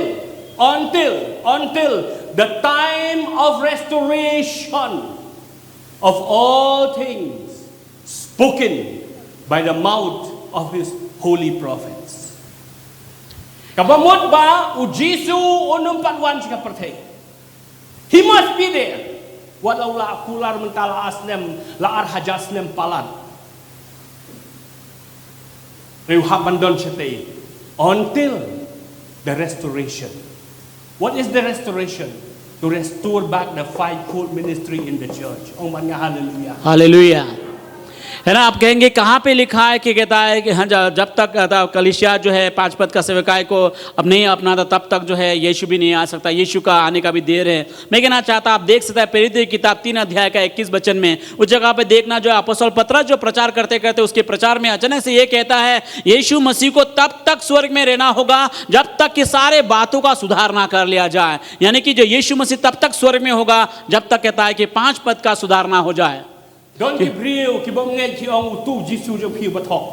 the time of restoration of all things spoken by the mouth of his holy prophets। Kabamot ba u Jisu unum panwan sika perthei he must be there walau la kular mentala asnem la arhajasnem palat reu habandon chete until the restoration। What is the restoration? To restore back the fivefold ministry in the church। Oh man, hallelujah, hallelujah, है ना। आप कहेंगे कहाँ पे लिखा है कि कहता है कि हाँ जब तक कलीसिया जो है 5 पद का सेवकाई को अब नहीं अपनाता तब तक जो है यीशु भी नहीं आ सकता, यीशु का आने का भी देर है। मैं कहना चाहता आप देख सकते हैं प्रेरितों की किताब 3 अध्याय का 21 वचन में उस जगह पे देखना जो अपोस्तल पतरस जो प्रचार करते करते उसके प्रचार में अचानक से ये कहता है यीशु मसीह को तब तक स्वर्ग में रहना होगा जब तक कि सारे बातों का सुधार ना कर लिया जाए। यानी कि जो यीशु मसीह तब तक स्वर्ग में होगा जब तक कहता है कि 5 पद का सुधार ना हो जाए। don't keep real ki bom ngai ki ong tu Jisu jo phiu bathok।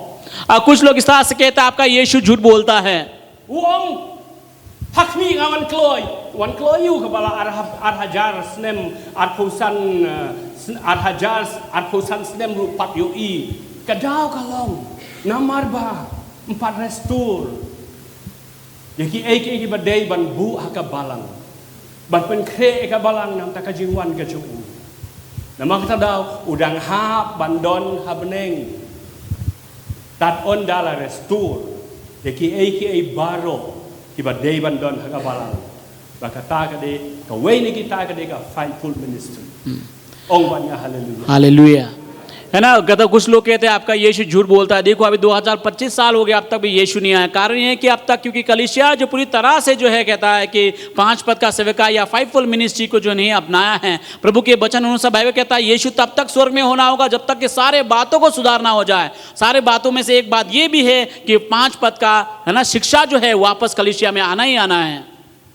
कुछ लोग इस तरह से कहते हैं आपका यीशु झूठ बोलता है। uong hakmi awan kloi yu kabala arhajar snem arphusan snem rupat yo I kadau kalong namar ba 4 restore yaki ki badai ban bu hakabalang ban pen kre ka balang nam takajingwan ka chu nama kata daw udang hap bandon habneng tat on dala restore yaki baro ki badai bandon hakabalang bakata ka de ka way ni kita ka de ka faithful ministry ong banya hallelujah hallelujah, है ना। कहता कुछ लोग कहते हैं आपका यीशु झूठ बोलता है। देखो अभी 2025 साल हो गया अब तक भी यीशु नहीं आया। कारण ये है कि अब तक क्योंकि कलीसिया जो पूरी तरह से जो है कहता है कि 5 पद का सेवका या फाइवफुल मिनिस्ट्री को जो नहीं अपनाया है प्रभु के वचन अनुसार बाइबल कहता है यीशु तब तक स्वर्ग में होना होगा जब तक कि सारे बातों को सुधारना हो जाए। सारे बातों में से एक बात ये भी है कि 5 पद का है ना शिक्षा जो है वापस कलीसिया में आना ही आना है।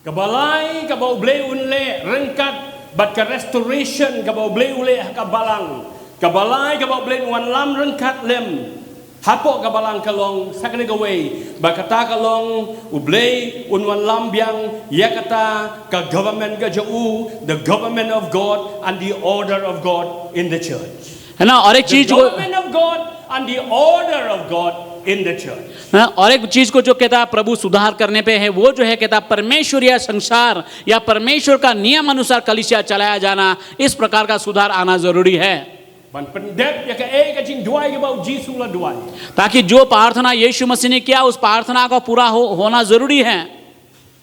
Kabalai kabau blei unle rengkat bat ka restoration kabau blei ule kabalang. Kabalai kabau blei wan lam rengkat lem. Hapok kabalang kalong sakne gawe bakata kalong ublei unwan lam biang yakata ka government ka jau the government of God and the order of God in the church. है ना। और एक The चीज को government of God and the order of God in the church. हाँ, और एक चीज को जो कहता है प्रभु सुधार करने पे है वो जो है कहता है परमेश्वर या संसार या परमेश्वर का नियम अनुसार कलीसिया चलाया जाना, इस प्रकार का सुधार आना जरूरी है। Ban pendep ya ka ka jing duai ka bau Jisu la duai. ताकि जो प्रार्थना यीशु मसीह ने किया उस प्रार्थना का पूरा होना जरूरी है।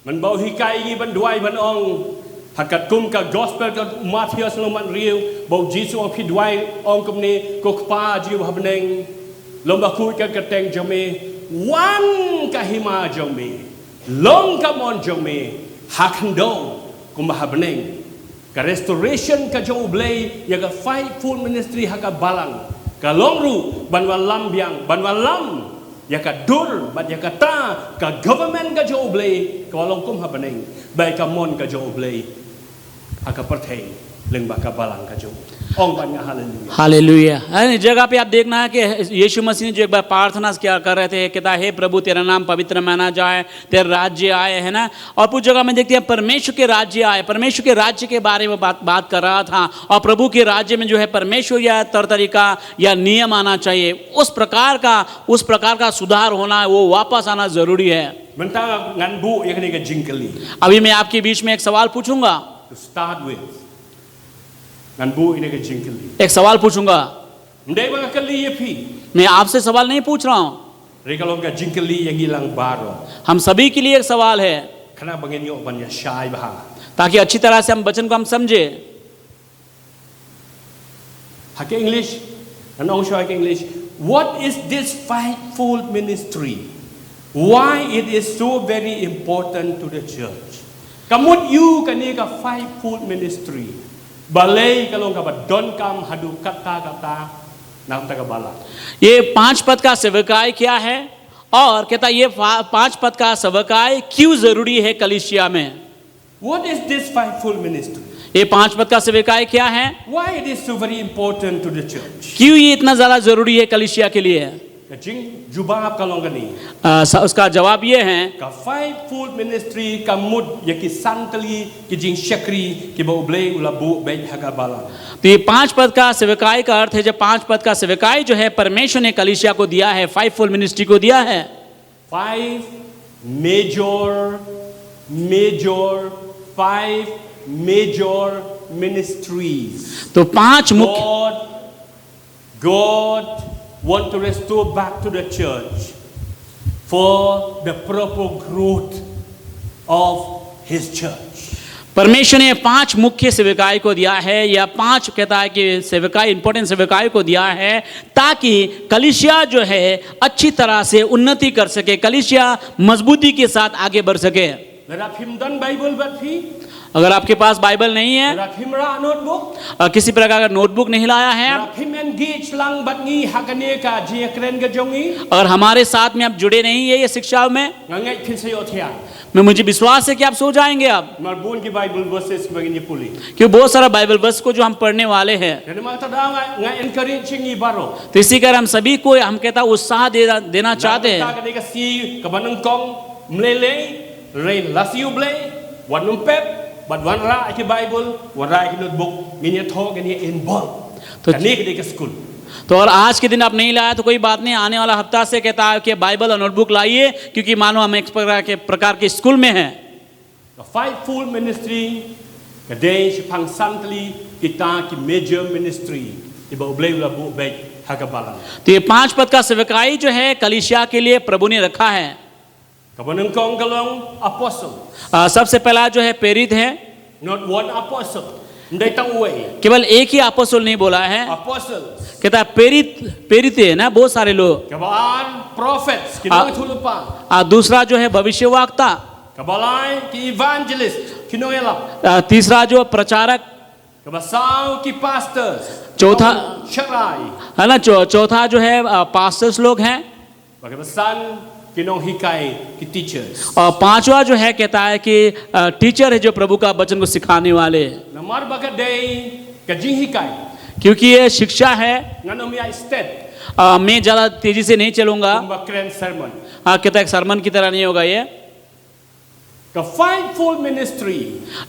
Man bau hikai gi ban duai ban ong hakat kum ka gospel ka Matius lo man riu bau Jisu ong pi duai ong kum ni ko kpa jiu habneng lomba ku ka kateng jome wan ka hima jome long ka mon jome hakando kum habneng ka restoration ka jo blei ya ka faithful ministry haka balang ka longru banwan lam biang banwan lam ya ka dur bat ya ka ta ka government ka jo blei ka walong kum habaneng bai ka mon ka jo blei haka perthei leng ba ka balang ka jo ong ban nga hallelujah hallelujah. इस जगह पे आप देखना है कि यीशु मसीह ने जो एक बार प्रार्थना क्या कर रहे थे, कहता हे प्रभु तेरा नाम पवित्र माना जाए, तेरा राज्य आए, है ना। और कुछ जगह में देखते हैं परमेश्वर के राज्य आए, परमेश्वर के राज्य के बारे में बात कर रहा था। और प्रभु के राज्य में जो है परमेश्वर या तरीका या नियम आना चाहिए, उस प्रकार का सुधार होना, वो वापस आना जरूरी है। mentang ngan bu ya ka jingkeli अभी मैं आपके बीच में एक सवाल पूछूंगा, to start with ngan bu ini ka jingkeli एक सवाल पूछूंगा। ndai ba ka kali ya pi मैं आपसे सवाल नहीं पूछ रहा हूँ, rekalong ka jingkeli yang hilang baro हम सभी के लिए एक सवाल है, kana bangin yo ban ya shai ba ताकि अच्छी तरह से हम वचन को हम समझे। Hake English, and also Hake English. What is this fivefold ministry? Why it is so very important to the church? Kamut you kanika fivefold ministry. Balay kalong kabat don kam hadu kata nam tagabala. ये 5 पद का सेवकाई क्या है और कहता ये 5 पद का सेवकाई क्यों जरूरी है कलीसिया में। What is this fivefold ministry? ये 5 पद का सेवकाई क्या है, Why it is so very important to the church? क्यों ये इतना ज्यादा जरूरी है कलीसिया के लिए। Kajing jubab kalong gani. उसका जवाब ये है, Ka fivefold ministry kamut yaki santali kijing syakri ki baublei ulabu baik hagabala. तो ये 5 पद का सेवकाई का अर्थ है जब 5 पद का सेवकाई जो है परमेश्वर ने कलीसिया को दिया है, 5 मिनिस्ट्री को दिया है। 5 major ministries. तो 5 मुख्य God want to restore back to the church for the proper growth of his church. परमेश्वर ने 5 मुख्य सेवकाई को दिया है, या 5 कहता है कि सेवकाई इंपॉर्टेंट सेवकाई को दिया है ताकि कलीसिया जो है अच्छी तरह से उन्नति कर सके, कलीसिया मजबूती के साथ आगे बढ़ सके। Larapimdan Bible but he अगर आपके पास बाइबल नहीं है, Larapimra notebook किसी प्रकार का नोटबुक नहीं लाया है, Larapim engage lang bat ngi hakane ka jiakren ka jongi अगर हमारे साथ में आप जुड़े नहीं है ये शिक्षा में, ngangai pinsayo thia मुझे विश्वास है कि आप सो जाएंगे अब, marbun ki Bible verses bagini puli. क्योंकि बहुत सारा बाइबल वर्स को जो हम पढ़ने वाले हैं। Dan ma tada ngai encouraging ni baro. तो इसी कारण हम सभी को हम कहता उत्साह देना चाहते हैं। Ka ka si ka banang kong mlele rain lasiu blay wanum pep but one ra ki Bible one ra ki notebook nginya thog nginya in ball. तो Kani ka school. तो और आज के दिन आप नहीं लाया तो कोई बात नहीं, आने वाला हफ्ता से कहता है कि बाइबल और नोटबुक लाइए, क्योंकि मानो हम एक प्रकार के स्कूल में हैं। The fivefold ministry kadai sipang santli kita ki major ministry iba blay ula bu baik hagabalang. तो ये 5 पद का सेवकाई जो है कलीसिया के लिए प्रभु ने रखा है। Kabanang kong kalong apostle. सबसे पहला जो है प्रेरित है, Not one apostle. Ndai tang way. केवल एक ही अपोस्तल नहीं बोला है, Apostles. कहता है प्रेरित है ना, बहुत सारे लोग। Kabalan prophets. Kinong itulupa. दूसरा जो है भविष्यवक्ता, Kabalay ki evangelist. Kinong elap. तीसरा जो प्रचारक, Kabasaw ki pastors. चौथा Sharai. है ना, चौथा जो है पास्टर्स लोग हैं। Bagabasan कि नों हिकाई कि टीचर्स और पांचवा जो है कहता है कि टीचर है जो प्रभु का वचन को सिखाने वाले, नमर बगदे कजी हिकाई क्योंकि ये शिक्षा है। ननोमिया स्टेट मैं ज़्यादा तेजी से नहीं चलूंगा। कुंभा क्रेन सरमन कहता है सरमन की तरह नहीं होगा ये। का फाइवफोल्ड मिनिस्ट्री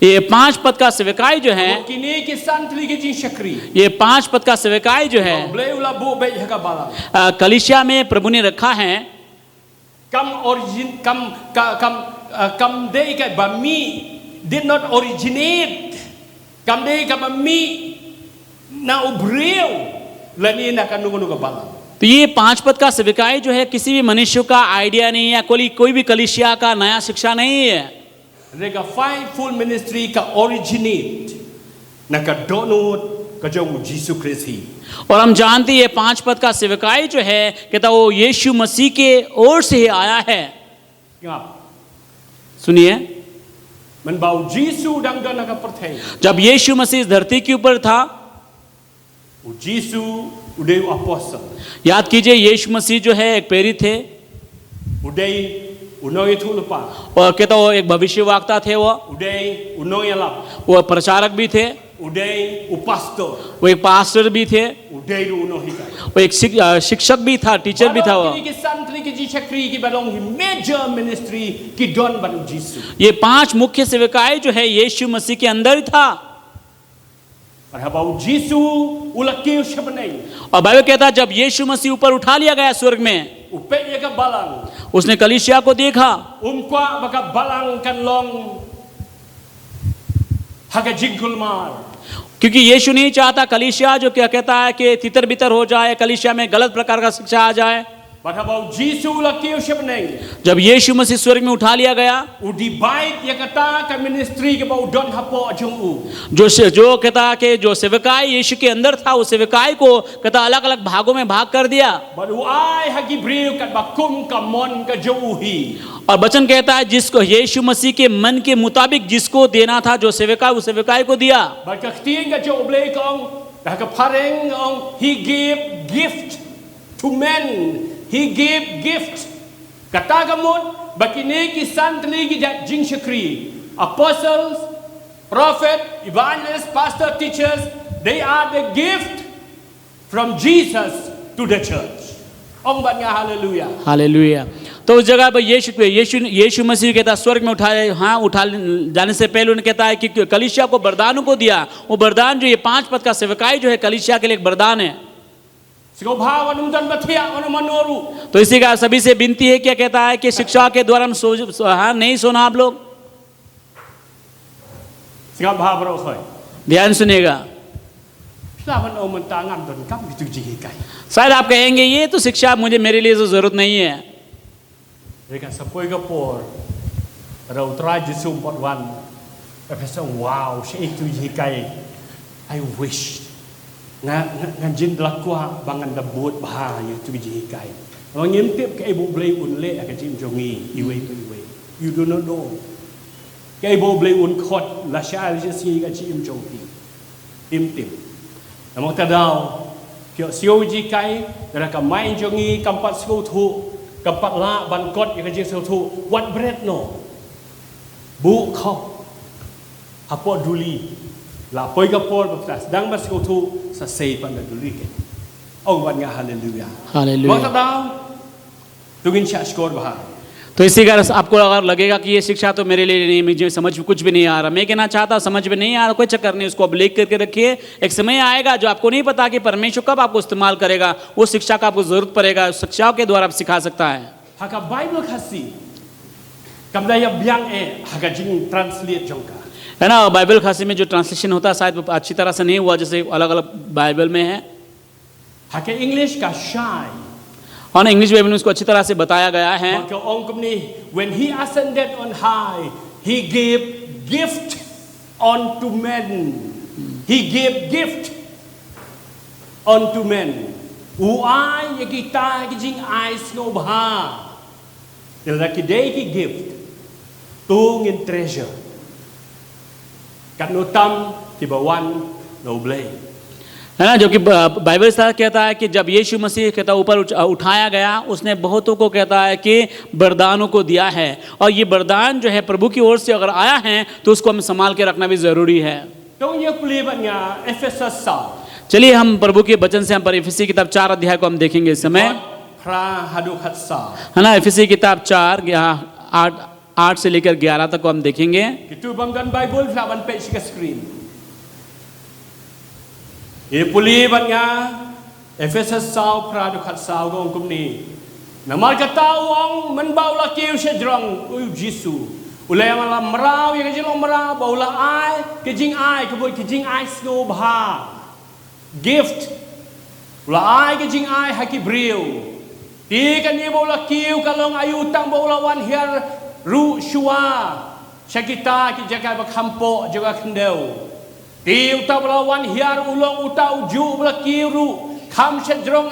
ये 5 पद का सेवकाई जो है, किने के संतली के जी शक्री ये 5 पद का सेवकाई जो है ब्लेउला बो बे हका बाला कलीसिया में प्रभु ने रखा है। कम ओरिजिन कम दे का बमी did not originate कम दे का बमी ना उभरेव लनी ना कनुगनु का बाला। तो ये 5 पद का सेवकाई जो है किसी भी मनुष्य का आइडिया नहीं है, कोई भी कलीसिया का नया शिक्षा नहीं है। रेगा फाइवफोल्ड मिनिस्ट्री का ओरिजिनेट ना का डोनोट का जो यीशु क्रिस्ट ही। और हम जानते हैं ये 5 पद का सेवकाई जो है कहता वो यीशु मसीह के ओर से ही आया है। सुनिए, मन बाउ यीशु डंग डंग का प्रथे जब यीशु मसीह इस धरती के ऊपर था, यीशु उदय अपोस्टल, याद कीजिए यीशु मसीह जो है एक प्रेरित थे, उदय उनोय थुलपा, और कहता वो एक भविष्यवक्ता थे, उदय उनोय लब, वो प्रचारक भी थे, उदय उपास्टर, वो एक पास्टर भी थे, उदय उनोहिका, वो एक शिक्षक भी था, टीचर भी था। वो ये 5 मुख्य सेवकाई जो है यीशु मसीह के अंदर ही था। और बाइबल कहता है जब यीशु मसीह ऊपर उठा लिया गया स्वर्ग में, उसने कलीसिया को देखा, क्योंकि यीशु नहीं चाहता कलीसिया जो क्या कहता है कि तितर बितर हो जाए, कलीसिया में गलत प्रकार का शिक्षा आ जाए। जब यीशु मसीह स्वर्ग में उठा लिया गया, जो कहता कि जो सेवकाई यीशु के अंदर था, उस सेवकाई को कहता अलग अलग भागों में भाग कर दिया। और वचन कहता है जिसको यीशु मसीह के मन के मुताबिक जिसको देना था, जो सेवकाई उस सेवकाई को दिया। He gave gift to men. He gave gift. Katagamon bakine ki santli ki jing shakri. Apostles, prophet, evangelists, pastor, teachers, they are the gift from Jesus to the church. Ong banya hallelujah. Hallelujah. तो उस जगह पर यीशु मसीह कहता स्वर्ग में उठा जाने से पहले उन्हें कहता है कि कलीसिया को वरदानों को दिया। वो वरदान जो ये 5 पद का सेवकाई जो है कलीसिया के लिए एक वरदान है। तो इसी का सभी से विनती है, क्या कहता है कि शिक्षा के द्वारा हम नहीं सुना आप लोग, ध्यान सुनेगा। शायद आप कहेंगे ये तो शिक्षा मुझे मेरे लिए तो जरूरत नहीं है। I wish ngan jin lakwa bangan da bot bah you to ji kai ngim tip ke bo blei un le ka jim jongi iwe you do not know ke bo blei un khot la sha ji si ka jim jongi im tip namok ta dau kyo siu ji kai ra ka mai jongi kampat siu thu kampat la ban kot ka ji siu thu what bread no bu kho hapo duli la poi ka por ba dang mas ko thu sa sei pan da duli ke ong ban nga hallelujah hallelujah. mo ta dau tugin cha skor ba तो इसी कारण आपको अगर लगेगा कि ये शिक्षा तो मेरे लिए नहीं, मुझे समझ में कुछ भी नहीं आ रहा, मैं कहना चाहता समझ में नहीं आ रहा, कोई चक्कर नहीं, उसको आप लिख करके रखिए। एक समय आएगा जो आपको नहीं पता कि परमेश्वर कब आपको इस्तेमाल करेगा, वो शिक्षा का आपको जरूरत पड़ेगा, शिक्षाओं के द्वारा आप सिखा सकता है। haka bible khasi kam da ya byang e haka jing translate jongka है ना। बाइबल खासी में जो ट्रांसलेशन होता है शायद अच्छी तरह से नहीं हुआ जैसे अलग अलग बाइबल में है। haka english ka shy और ना इंग्लिश बाइबल में उसको अच्छी तरह से बताया गया है। when he ascended on high he gave gift unto men. He gave gift unto men. Uai yagita gijing ais no bha. Ilakidei gift tung in treasure. Kat no tam tibawan no blame. है ना, जो कि Bible से कहता है कि जब यीशु मसीह कहता है ऊपर उठाया गया, उसने बहुतों को कहता है कि वरदानों को दिया है, और ये वरदान जो है प्रभु की ओर से अगर आया है तो उसको हमें संभाल के रखना भी जरूरी है। Trong nhớ Philippians Ephesus 6 चलिए हम प्रभु के वचन से हम पर इफिसी किताब 4 अध्याय को हम देखेंगे इस समय, Pra Hadukhatsa है ना। इफिसी किताब 4 8 से लेकर 11 तक को हम देखेंगे। Itu bangkan Bible flaban page ke screen. Ini Philippians Ephesus 6 Pra Hadukhatsa gong kumni. Namar kata wong menbaulah kiu sejrong Yesu. Ulai malam merau yang kejing merau baulah ai kejing ai kebut kejing ai snow bah. Gift ulah ai kejing ai haki brio. Ti kan dia baulah kiu kalong ayu tang baulah wan hiar ru shua. Syakita ki jaga bakhampo jaga kendau. Ti uta baulah wan hiar ulong uta uju baulah kiu ru. Kham sedrong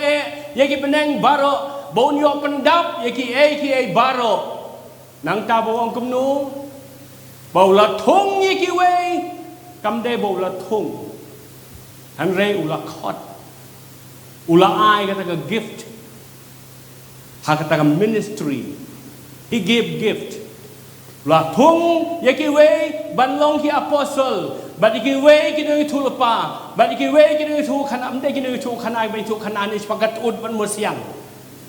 yaki peneng baro bon yo pendap yaki ki baro. Nang ta bawang kumnu baulah thong yaki wei kam de baulah thong. Han re ulah khot ulah ai kata ka gift ha kata ka ministry. He gave gift ulah thong yaki wei ban long ki apostle but yaki wei ki noi thulpa but yaki wei ki noi thu khana am de ki noi thu khana bai thu khana ni sepakat ud ban mo siang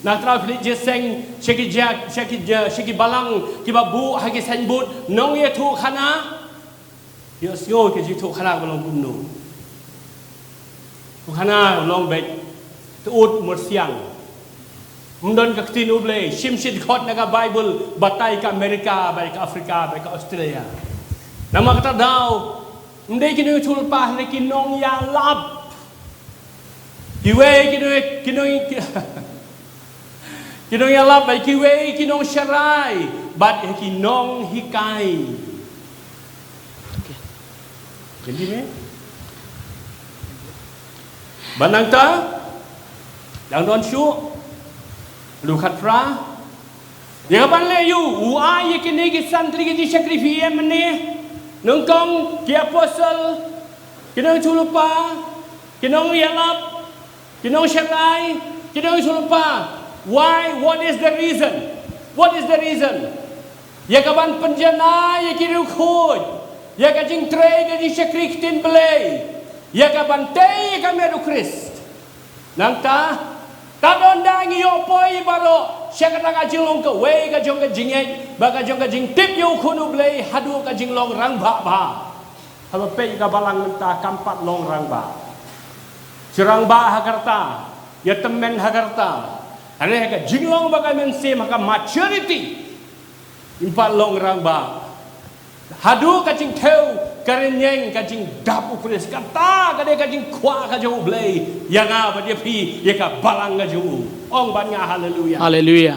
na trao phili je seng sheki balang ki babu ha ki sen but nong ye thu khana yo sio ki ji thu khana balong kumnu Bukanlah long baik tuut mursiang. Mendon ke tin uble simsit khot naga Bible batai ke Amerika, baik ke Afrika, baik ke Australia. Nama kata dau mendai kini tulpah ni kinong ya lap. Kiwe kinong ya lap baik kiwe kinong syarai, bat kinong hikai. Jadi ni Banang ta yang don syu lu khat pra dia ban le yu u ai ke ne ki santri ke di sacrifice mene nong kong ki apostle ki nong chulupa ki nong yalap ki nong shakai ki nong chulupa. Why? What is the reason ya ka ban penjana ya ki ru khoj ya ka jing tre ke di sacrifice tin belai ya ka bantay ka meru Christ nang ta don dang yo poi baro sya ka ka jing ka we ka jong ka jing ba ka jong ka jing tip yo khunu blei hadu ka jing long rang ba ha pe ka balang ta kampat long rang ba sirang ba hakarta ya temen hakarta ane ka jing long ba ka men se maka maturity impat long rang ba hadu ka jing theu karenyeng kajing dap ukres kata kade kajing kwa kajau blai yang apa dia pi ye ka balang kajau ong bannya hallelujah hallelujah.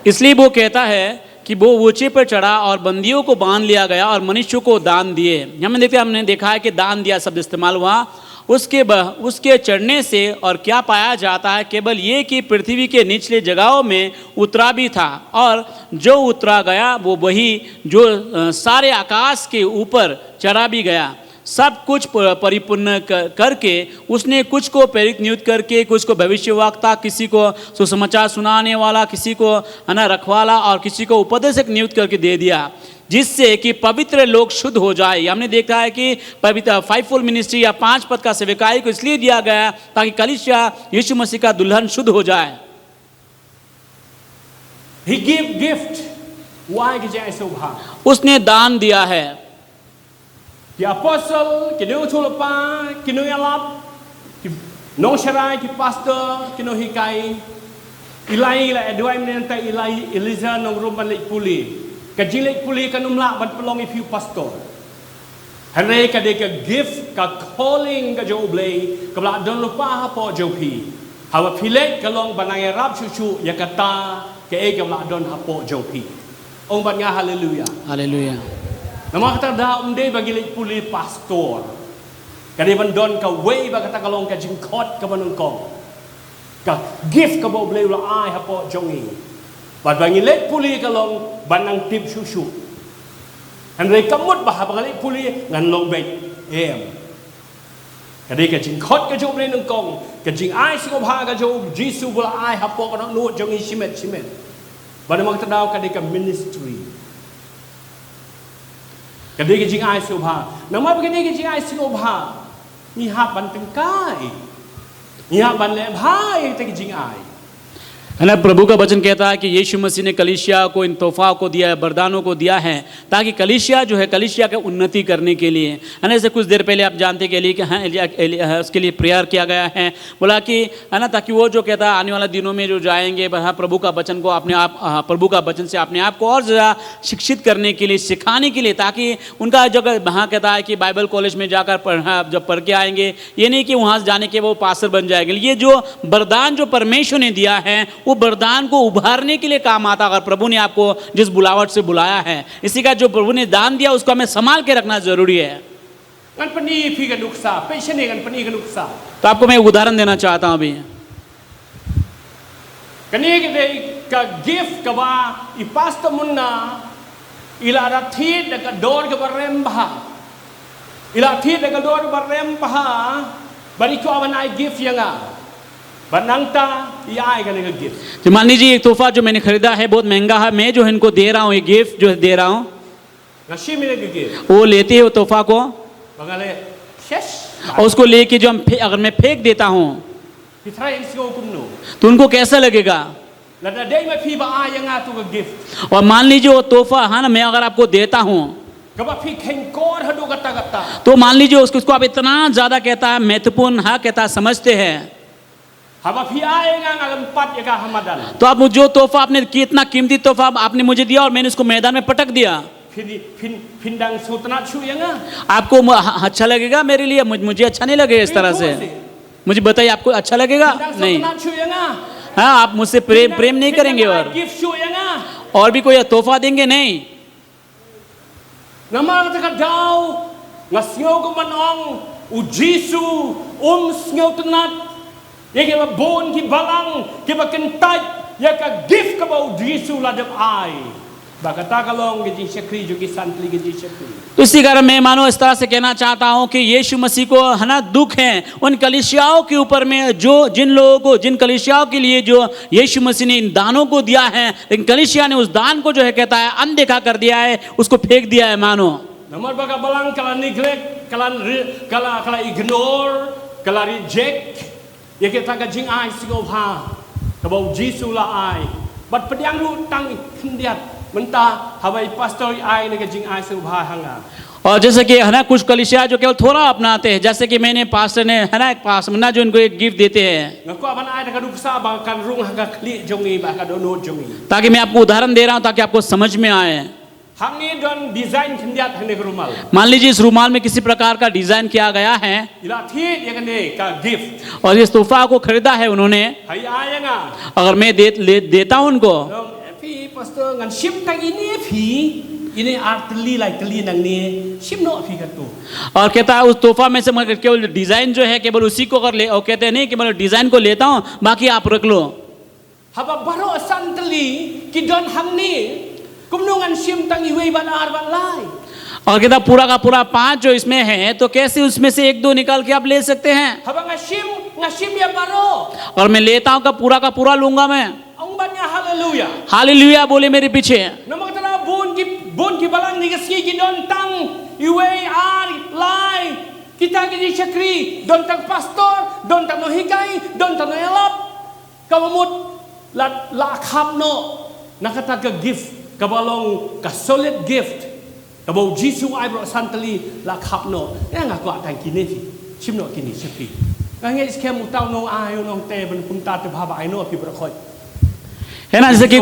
इसलिए वो कहता है कि वो ऊंचे पर चढ़ा और बंदियों को बांध लिया गया और मनुष्यों को दान दिए। हमने देखा है कि दान दिया शब्द इस्तेमाल हुआ। उसके चढ़ने से और क्या पाया जाता है, केवल ये कि पृथ्वी के निचले जगहों में उतरा भी था, और जो उतरा गया वो वही जो सारे आकाश के ऊपर चढ़ा भी गया। सब कुछ परिपूर्ण करके उसने कुछ को प्रेरित नियुक्त करके, कुछ को भविष्यवक्ता, किसी को सुसमाचार सुनाने वाला, किसी को रखवाला और किसी को उपदेशक नियुक्त करके दे दिया, जिससे कि पवित्र लोग शुद्ध हो जाए। हमने देखा है कि पवित्र 5-fold मिनिस्ट्री या 5 पद का सेवकाई को इसलिए दिया गया ताकि कलीसिया यीशु मसीह का दुल्हन शुद्ध हो जाए। He gave gift. Why ke jai subha? उसने दान दिया है। Ki apostle, ki nu chulpa, ki nu yalap, ki no sharai, ki pastor, ki no hikai. Ilai la adwai menenta ilai Eliza nong rumban lek puli. Kajing lek puli kanumla ban pelong if you pastor. Hare ka de ka gift ka calling ka jo blay ka bla don lupa ha po jo pi. Hawa pilek ka long banang rap chuchu ya kata ka e ka bla don ha po jo pi. Ong ban nga hallelujah. Hallelujah. Nama kata dah umde bagi lek puli pastor. Kade ban don ka way ba kata kalong ka jingkot ka banung kong. Ka gift ka bo blay la ai ha po jongi. Bad bangi lek puli kalong banang tip susu. Andre kamut bah bangali puli ngan long bet em. cái đây cái chính khót cái chỗ lên nâng công cái chính ai sinh hoa cái chỗ Giêsu vừa ai hấp bộ cái nó nuốt trong ý simet và nó mang tới đâu cái đây cái ministry cái đây cái chính ai sinh hoa nó mà cái đây cái chính ai sinh hoa ni hấp ban từng cái ni hấp ban lẽ भाई cái chính ai है ना। प्रभु का वचन कहता है कि यीशु मसीह ने कलीसिया को इन तोहफा को दिया है, वरदानों को दिया है, ताकि कलीसिया जो है कलीसिया की उन्नति करने के लिए, है ना। जैसे कुछ देर पहले आप जानते के लिए कि हाँ उसके लिए प्रेयर किया गया है, बोला कि है ना, ताकि वो जो कहता है आने वाले दिनों में जो जाएंगे हाँ प्रभु का वचन को अपने आप प्रभु का वचन से अपने आप को और ज़्यादा शिक्षित करने के लिए, सिखाने के लिए, ताकि उनका जो वहाँ कहता है कि बाइबल कॉलेज में जाकर जब पढ़ के आएंगे, ये नहीं कि वहाँ से जाने के वो पास्टर बन जाएंगे। ये जो वरदान जो परमेश्वर ने दिया है वो वरदान को उभारने के लिए काम आता। अगर प्रभु ने आपको जिस बुलावट से बुलाया है, इसी का जो प्रभु ने दान दिया उसको हमें संभाल के रखना जरूरी है। तो आपको मैं उदाहरण देना चाहता हूं अभी। का गिफ्ट कवा इपास्त मुन्ना इलारा थी का डोर के बर्रेम बहा इला थी का डोर के बर्रेम बहा बड़ी को बनाई गिफ्ट यंगा बनंगता ये आएगा ना गिफ्ट। तो मान लीजिए एक तोहफा जो मैंने खरीदा है बहुत महंगा है, मैं जो इनको दे रहा हूँ, ये गिफ्ट जो दे रहा हूँ, वो लेते हैं वो तोहफा को और उसको लेके जो अगर मैं फेंक देता हूँ तो उनको कैसा लगेगा। और मान लीजिए वो तोहफा है ना, मैं अगर आपको देता हूँ तो मान लीजिए उसको आप इतना ज्यादा कहता है महत्वपूर्ण है, कहता है समझते हैं, तो आप जो तोहफा आपने कितना कीमती तोहफा आपने मुझे दिया और मैंने उसको मैदान में पटक दिया, आपको अच्छा लगेगा मेरे लिए? मुझे अच्छा नहीं लगेगा इस तरह से। मुझे बताइए आपको अच्छा लगेगा? नहीं। हाँ, आप मुझसे प्रेम नहीं करेंगे और भी कोई तोहफा देंगे नहीं। ये के बोन की बलांग के बकंताई या का गिफ्ट का जीसु लाजब आए बकता का लोंग के जी शक्री जो की संतली के जी शक्री। तो इसी कारण मैं मानो इस तरह से कहना चाहता हूं कि यीशु मसीह को है ना दुख है उन कलीसियाओं के ऊपर में जो जिन लोगों को जिन कलीसियाओं के लिए जो यीशु मसीह ने इन दानों को दिया है, लेकिन कलीसिया ने उस दान को जो है कहता है अनदेखा कर दिया है, उसको फेंक दिया है। मानो नंबर बका बलांग कला निग्लेक्ट कला इग्नोर कला रिजेक्ट ये कहता का जिंग आई सिंगो भा कबो जीसु ला आई बट पद्यांग रू तंग खंडियात मनता हवाई पास्टर आई ने के जिंग आई सिंगो भा हंगा। और जैसे कि है ना कुछ कलीसिया जो केवल थोड़ा अपनाते हैं, जैसे कि मैंने पास्टर ने है ना एक पास ना जो इनको एक गिफ्ट देते हैं, ताकि मैं आपको उदाहरण दे रहा हूँ ताकि आपको समझ में आए। मान लीजिए इस रुमाल में किसी प्रकार का डिजाइन किया गया है और इस तोहफा को खरीदा है उन्होंने, अगर मैं देता हूं उनको और कहता है उस तोहफा में से मैं केवल डिजाइन जो है केवल उसी को अगर और कहते हैं नहीं केवल डिजाइन को लेता हूं बाकी आप रख लो। और कहता पूरा का पूरा 5 जो इसमें है तो कैसे उसमें से 1-2 निकाल के आप ले सकते हैं। और मैं लेता हूं का पूरा लूंगा मैं। हालेलुया बोले मेरे पीछे। nakata ka gift kabalong ka solid gift kabo Jisu ai bro santali la khapno nga ko tan kinefi chimno kini sepi ngai skem utau no ayo no te ban punta te bhaba ai no pi bro khoi है ना। जैसे कि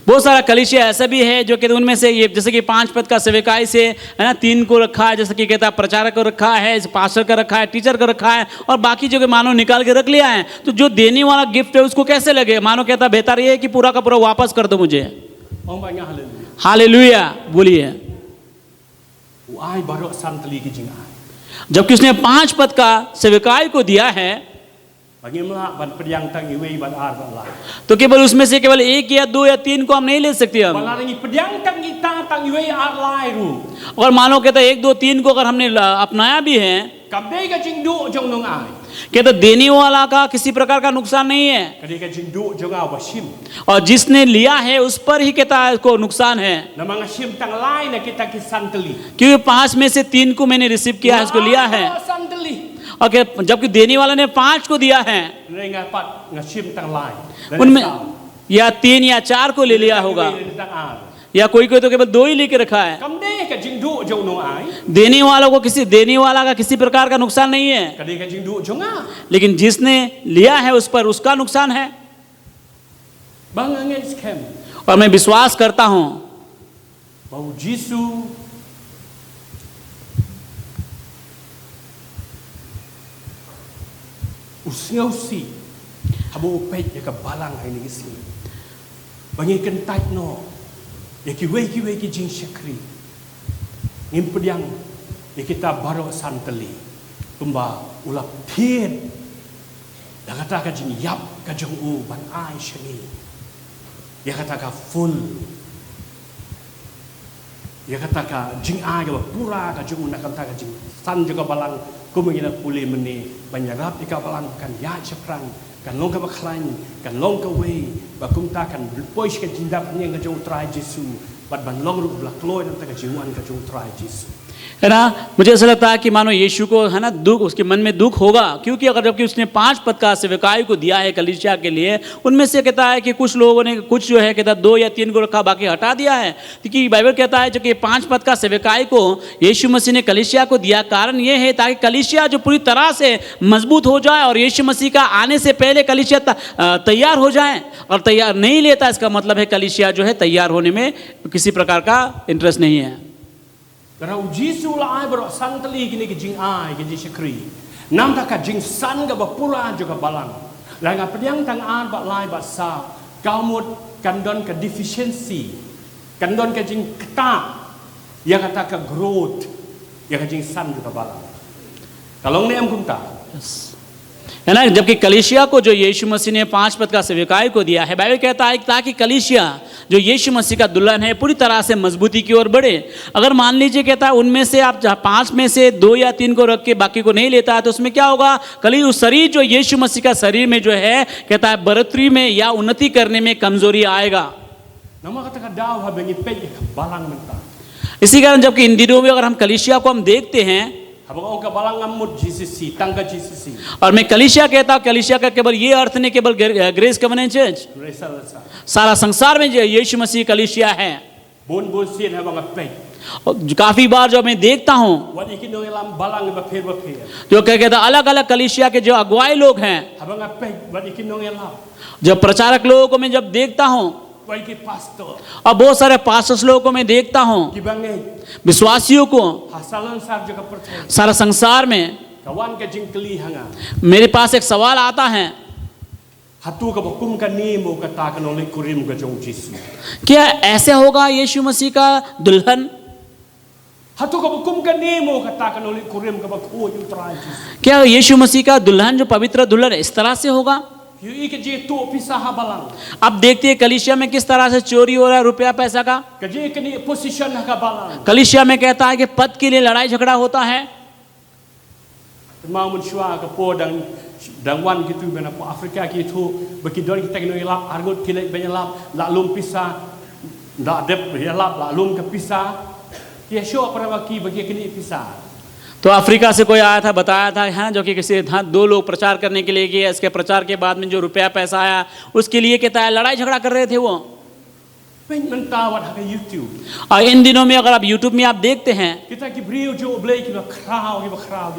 बहुत सारा कलीसिया ऐसा भी है जो कि उनमें से ये जैसे कि 5 पद का सेवकाई से है ना 3 को रखा है, जैसे कि कहता है प्रचारक को रखा है, पास्टर का रखा है, टीचर का रखा है और बाकी जो कि मानो निकाल के रख लिया है। तो जो देने वाला गिफ्ट है उसको कैसे लगे? मानो कहता बेहतर ये है कि पूरा का पूरा वापस कर दो मुझे। हालेलुया बोलिए। जबकि उसने 5 पद का सेवकाई को दिया है तो केवल उसमें से केवल 1 या 2 या 3 को हम नहीं ले सकते हम। और मानो कहता 1, 2, 3 को अगर हमने अपनाया भी है cầm đây cái chính độ trong nông ai कहता देने वाला का किसी प्रकार का नुकसान नहीं है, cái đây cái chính độ trong ao và sim और जिसने लिया है उस पर ही कहता है को नुकसान है, na mga sim tang lai na kita kisantali क्योंकि 5 में से 3 को मैंने रिसीव किया है, उसको लिया है, santali और जबकि देने वाला ने 5 को दिया है, này nga pat nga sim tang lai उनमें या 3 या 4 को ले लिया होगा, या कोई कोई तो केवल 2 ही लेके रखा है। cầm đây cái chính độ trong nông ai देने वाला का किसी प्रकार का नुकसान नहीं है, cái đây cái chính độ trong à लेकिन जिसने लिया है उस पर उसका नुकसान है। bang nghe scam और मैं विश्वास करता हूं bau Giêsu usngau si habo pet ya ka balang hai ni si bangi kan tait no ya ki wei ki jing shakri ngim pediang ya kita baro santali tumba ulap thien da kata ka jing yap ka jong u ban ai shani ya kata ka full ya kata ka jing ai ka pura ka jong na kata ka jing san juga balang ko mengina puli meni banyarap ika balang kan ya chaprang kan long ka baklan kan long ka wei ba kum ta kan pois ka jindap ni ka jong try Jesu bat ban long ru blak loy nam ta ka jiwan ka jong try Jesu है ना। मुझे ऐसा लगता है कि मानो यीशु को है ना दुख, उसके मन में दुख होगा, क्योंकि अगर जबकि उसने 5 पद का सेवकाई को दिया है कलीसिया के लिए, उनमें से कहता है कि कुछ लोगों ने कुछ जो है कहता 2 या 3 को रखा, बाकी हटा दिया है, क्योंकि बाइबल कहता है जो कि 5 पद का सेवकाई को यीशु मसीह ने कलीसिया को दिया। कारण ये है ताकि कलीसिया जो पूरी तरह से मजबूत हो जाए और यीशु मसीह का आने से पहले कलीसिया तैयार हो जाए, और तैयार नहीं लेता इसका मतलब है कलीसिया जो है तैयार होने में किसी प्रकार का इंटरेस्ट नहीं है। Karena Jesu la ai bro santali kini ke jing ai ke jing shakri nam ta ka jing san ga bapura juga balang la nga pediang tang an ba lai ba sa kau mut kan don ka deficiency kan don ka jing kata ya kata ka growth ya ka jing san juga balang kalau ni am kunta है ना। जबकि कलीसिया को जो यीशु मसीह ने 5 पद का सेवकाई को दिया है, बाइबल कहता है ताकि कलीसिया जो यीशु मसीह का दुल्हन है पूरी तरह से मजबूती की ओर बढ़े। अगर मान लीजिए कहता है उनमें से आप 5 में से 2 या 3 को रख के बाकी को नहीं लेता है, तो उसमें क्या होगा, कली उस शरीर जो यीशु मसीह का शरीर में जो है कहता है बढ़ोतरी में या उन्नति करने में कमजोरी आएगा। nama kata ka daw ha bengi pe ka balang menta इसी कारण जबकि इन दिनों में अगर हम कलीसिया को हम देखते हैं, habang o ka balang amut GCC tangga GCC और मैं कलीसिया कहता हूँ, कलीसिया का केवल ये अर्थ नहीं केवल ग्रेस कवनेंट चर्च, resa सारा संसार में जो यीशु मसीह कलीसिया है। bon sien habang pe और काफी बार जो मैं देखता हूँ wadi kino elam balang ba pher जो क्या कहता अलग अलग कलीसिया के जो अगुवाई लोग हैं, habang pe wadi kino elam जब प्रचारक लोगों को मैं जब देखता हूँ, wadi ki pastor और बहुत सारे पास्टर्स लोगों को मैं देखता हूँ, kibangai विश्वासियों को hasalan sar juga percaya सारा संसार में। kawan ka jingkeli hanga मेरे पास एक सवाल आता है, hatu ka bakum ka ni mo ka ta ka no le kurim ka jong Jesu क्या ऐसे होगा यीशु मसीह का दुल्हन? hatu ka bakum ka ni mo ka ta ka no le kurim ka ba ko yu try Jesu क्या यीशु मसीह का दुल्हन जो पवित्र दुल्हन है, इस तरह से होगा? yu ik je to pisah balang अब देखते हैं कलीसिया में किस तरह से चोरी हो रहा है रुपया पैसा का। ka je ka ni position ka balang कलीसिया में कहता है कि पद के लिए लड़ाई झगड़ा होता है। mau mun shwa ka po dang wan gitu bena po Afrika gitu bagi don kita kino lap argot kile banyak lap la lum pisah da dep ya lap la lum ka pisah ya show para ki bagi kini pisah तो Africa से कोई आया था, बताया था हाँ, जो कि किसी 2 लोग प्रचार करने के लिए गए, इसके प्रचार के बाद में जो रुपया पैसा आया उसके लिए कहता है लड़ाई झगड़ा कर रहे थे वो। mentah wat ha YouTube और इन दिनों में अगर आप यूट्यूब में आप देखते हैं, kita ki brio jo blai ki ba krau ki ba krau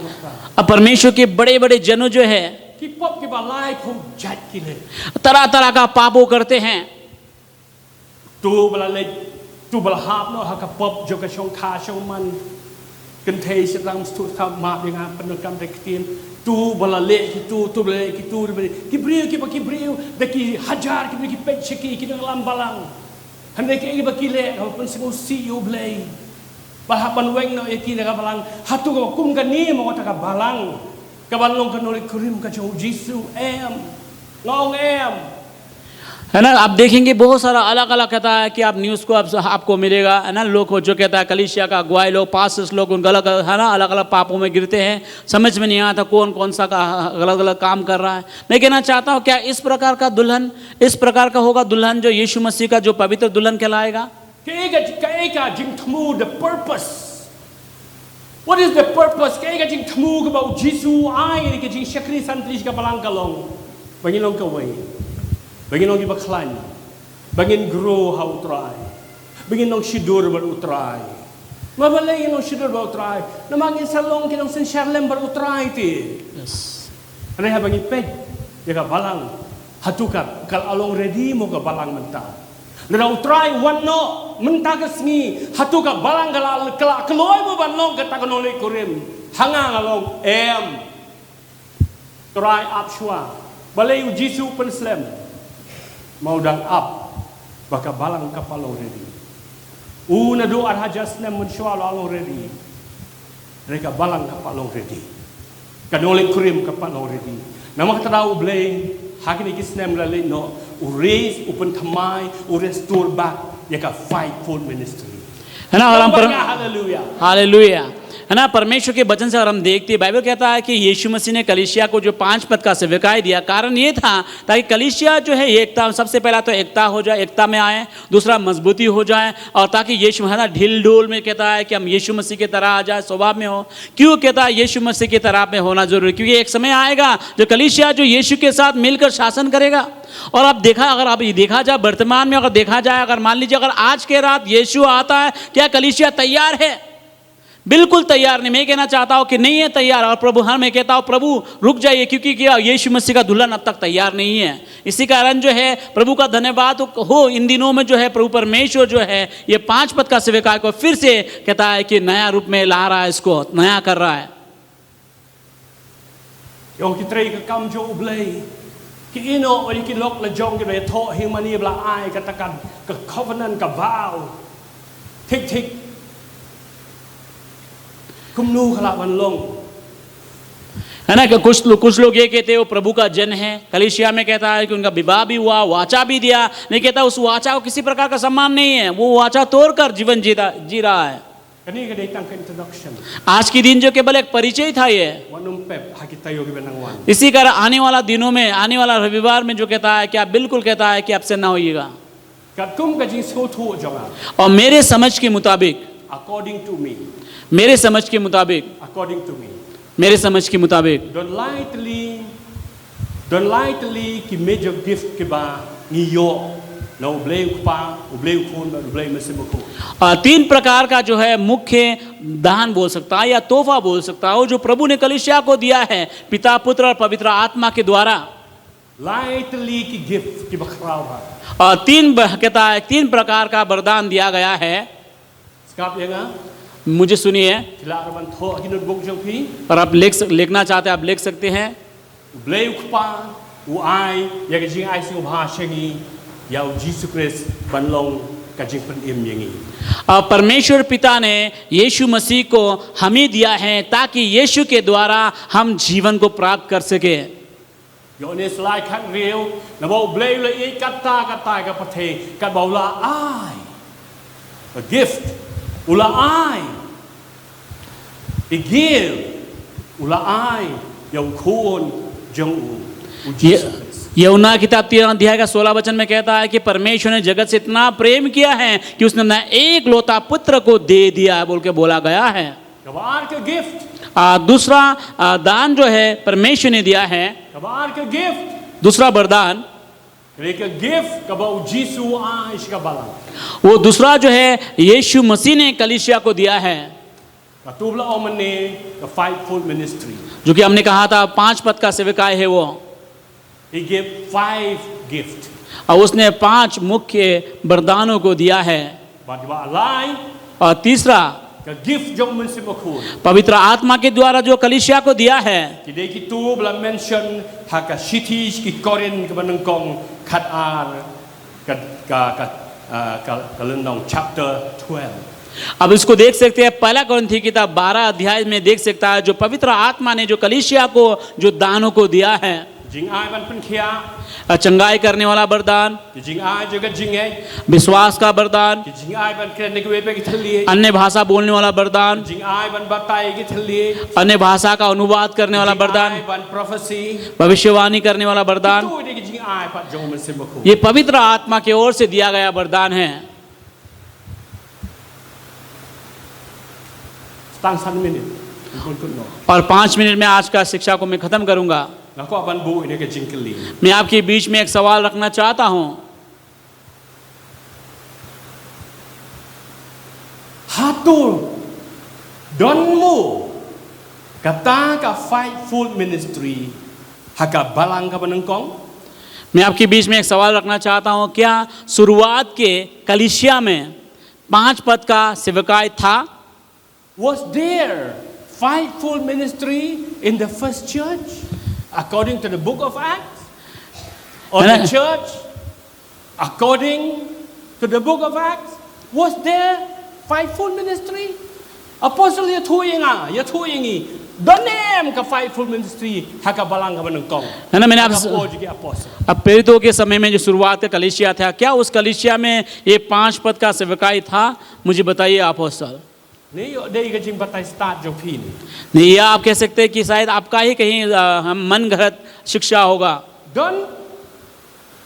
अब परमेश्वर के बड़े बड़े जनों जो है ki pop ki ba lai khom jat ki le तरह तरह का पापों करते हैं। tu bala le tu bala hap no ha ka pop jo ka shong kha shong man kan thei sedang stu ka ma dengan penukam rektin tu bala le ki tu bala ki tu ki brio ki ba ki brio da ki hajar ki pet cheki ki dalam balang hande ki ba ki le ha pun sing si yo blai ba ha ban weng no ki da balang hatu ka kum ka ni mo ta ka balang ka ban long ka no le kurim ka jo Jesu em ngong em है ना। आप देखेंगे बहुत सारा अलग अलग कहता है कि आप न्यूज़ को आपको मिलेगा, है ना। लोग जो कहता है कलीसिया का अगुवाई लोग, पास्टर्स लोग उन गलत, है ना, अलग अलग पापों में गिरते हैं, समझ में नहीं आता कौन कौन सा अलग अलग काम कर रहा है। मैं कहना चाहता हूँ क्या इस प्रकार का दुल्हन, इस प्रकार का होगा दुल्हन जो यीशु मसीह का जो पवित्र दुल्हन कहलाएगा? the purpose. What is the purpose? Kaya ka jing tmu ka ba Jisu ai ni ka jing syakri santris ka palang kalong. Bangin long kaway. Bangin long ibaklan. Bangin grow how try. Bangin long shidur ba utray. Mabalay long shidur ba utray. Namangin salong kinong San Charlem ba utray ti. Yes. Ano ha bangin peg? Ya ka balang hatukat kal along ready mo ka balang menta. Naraw try one no mentagas ni hatu ka balang galal kala kloy mo banlong ka taganolay kurim hanga ngalong try up shwa balay u Jisu penslem mau dang up baka balang kapalong ready una do arhajas nem mun shwa along ready reka balang kapalong ready kanolay kurim kapalong ready namak taraw blay hakini kisnem lalay no raise open thamai restore back yaka fivefold ministry है ना। और हम hallelujah hallelujah, है ना। परमेश्वर के वचन से और हम देखते हैं, बाइबल कहता है कि यीशु मसीह ने कलीसिया को जो 5 पद का सेवकाई दिया, कारण ये था ताकि कलीसिया जो है एकता, सबसे पहला तो एकता हो जाए, एकता में आए, दूसरा मजबूती हो जाए, और ताकि यीशु, है ना, ढिल ढोल में कहता है कि हम यीशु मसीह की तरह आ जाए, स्वभाव में हो। क्यों कहता है यीशु मसीह की तरह में होना जरूरी? क्योंकि एक समय आएगा जो कलीसिया जो यीशु के साथ मिलकर शासन करेगा। और अब अगर आप देखा जाए वर्तमान में, अगर देखा जाए, अगर मान लीजिए अगर आज के रात यीशु आता है, क्या कलीसिया तैयार है? बिल्कुल तैयार नहीं। मैं कहना चाहता हूं कि नहीं है तैयार। और प्रभु, हाँ, मैं कहता हूं प्रभु रुक जाइए, क्योंकि क्या यीशु मसीह का दुल्हन अब तक तैयार नहीं है। इसी कारण जो है प्रभु का धन्यवाद हो इन दिनों में जो है प्रभु परमेश्वर जो है ये 5 पद का सेवकाई को फिर से कहता है कि नया रूप में ला रहा है, इसको नया कर रहा है। कि इनो और कि लोग लजों के रे थो हिमनी बला आए का तक का covenant का vow ठीक ठीक कुमनु खला बन लोग, है ना। कि कुछ लोग ये कहते हैं वो प्रभु का जन है। कलीसिया में कहता है कि उनका विवाह भी हुआ, वाचा भी दिया, नहीं कहता उस वाचा को किसी प्रकार का सम्मान नहीं है, वो वाचा तोड़कर जीवन जी रहा है। आज के दिन जो केवल एक परिचय था ये। इसी कारण आने वाला दिनों में, आने वाला रविवार में जो कहता है कि आप बिल्कुल कहता है कि आपसे ना होइएगा। और मेरे समझ के मुताबिक, according to me, मेरे समझ के मुताबिक, according to me, मेरे समझ के मुताबिक, don't lightly कि major gift के बा नियो ना उबले उपा उबले उखोन उबले में से बको। 3 प्रकार का जो है मुख्य दान बोल सकता है या तोहफा बोल सकता है जो प्रभु ने कलीसिया को दिया है पिता, पुत्र और पवित्र आत्मा के द्वारा। lightly की गिफ्ट की बखराव है। और 3 कहता है 3 प्रकार का वरदान दिया गया है। मुझे सुनिए, और आप लिखना चाहते हैं आप लिख सकते हैं। परमेश्वर पिता ने यीशु मसीह को हमें दिया है ताकि यीशु के द्वारा हम जीवन को प्राप्त कर सके। gift ula ai igil ula ai yang khôn jong यूहन्ना किताब 13 अध्याय का 16 वचन में कहता है कि परमेश्वर ने जगत से इतना प्रेम किया है कि उसने अपना एक लौता पुत्र को दे दिया बोल के बोला गया है। कबार का गिफ्ट, दूसरा दान जो है परमेश्वर ने दिया है। कबार का गिफ्ट, दूसरा वरदान, वो दूसरा जो है यीशु मसीह ने कलीसिया को दिया है, जो कि हमने कहा था 5 पद का सेवकाई है वो। He gave 5 gifts. और उसने 5 मुख्य वरदानों को दिया है। और तीसरा गिफ्ट जो मुझसे बखूर पवित्र आत्मा के द्वारा जो कलीसिया को दिया है। कि देखिए तो बला मेंशन हाका सिटीज की कोरिन के बनंगकोंग खतार का लंदन चैप्टर 12। अब इसको देख सकते हैं 1 कोरिन्थी किताब 12 अध्याय में देख सकता है जो पवित्र आत्मा ने जो कलीसिया को जो दानों को दिया है। jing ai ban pen khia चंगाई करने वाला वरदान, jing ai juga jing ai विश्वास का वरदान, jing ai ban kren ne kwe pe ki thali अन्य भाषा बोलने वाला वरदान, jing ai ban batai ki thali अन्य भाषा का अनुवाद करने वाला वरदान, ai ban prophecy भविष्यवाणी करने वाला वरदान, tu ni ki jing ai pat jong men sim ko ये पवित्र आत्मा की ओर से दिया गया वरदान है। tang san minute kun kun no और 5 मिनट में आज का शिक्षा को मैं खत्म करूंगा। la ko ban bu ini ke jing keli मैं आपके बीच में एक सवाल रखना चाहता हूं। hatu don mu kata ka faithful ministry haka balang ka banengkong मैं आपके बीच में एक सवाल रखना चाहता हूं, क्या शुरुआत के कलीसिया में 5 पद का सेवकाई था? was there faithful ministry in the first church according to the book of Acts or the church according to the book of Acts was there faithful ministry apostle ya thu yingi donem ka faithful ministry haka balang ka banengkong है ना, मैंने आपसे apostle अब प्रेरितों के समय में जो शुरुआत का कलीसिया था, क्या उस कलीसिया में ये 5 पद का सेवकाई था? मुझे बताइए अपोस्तल। ni yo dei ka jing batai start jong phi ni नहीं, या आप कह सकते हैं कि शायद आपका ही कहीं मन घड़त शिक्षा होगा। don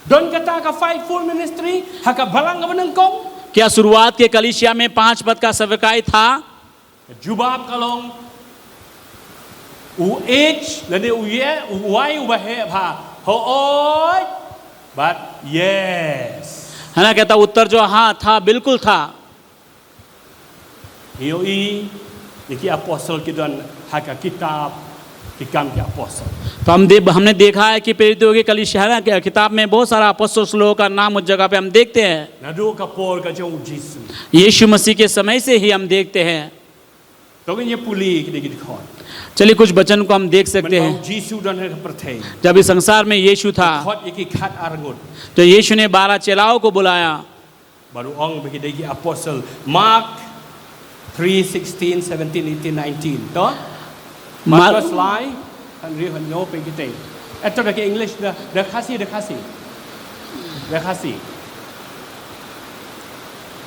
kata ka faithful ministry haka balang ka banengkong क्या शुरुआत के कलीसिया में 5 पद का सेवकाई था? jubab kalong u age la de u ye u wai u ba he pha ho oi but yes है ना, कहता उत्तर जो हाँ था, बिल्कुल था। yo i ni ki apostle ki don haka kitab ki kam ki apostle तो हमने देखा है कि प्रेरितों के कलीसिया ना कि किताब में बहुत सारा अपोस्तल लोगों का नाम उस जगह पे हम देखते हैं। na do ka por ka jong jisu यीशु मसीह के समय से ही हम देखते हैं। to ni puli ki de ki khon चलिए कुछ वचन को हम देख सकते man हैं। jisu don ha prathai जब इस संसार में यीशु था khot ki khat arangut तो यीशु ने 12 चेलाओं को बुलाया। baru ong bagi de ki apostle mark 3:16 17 18 19 to Marcus lie and real no pe kita eto da ke English da khasi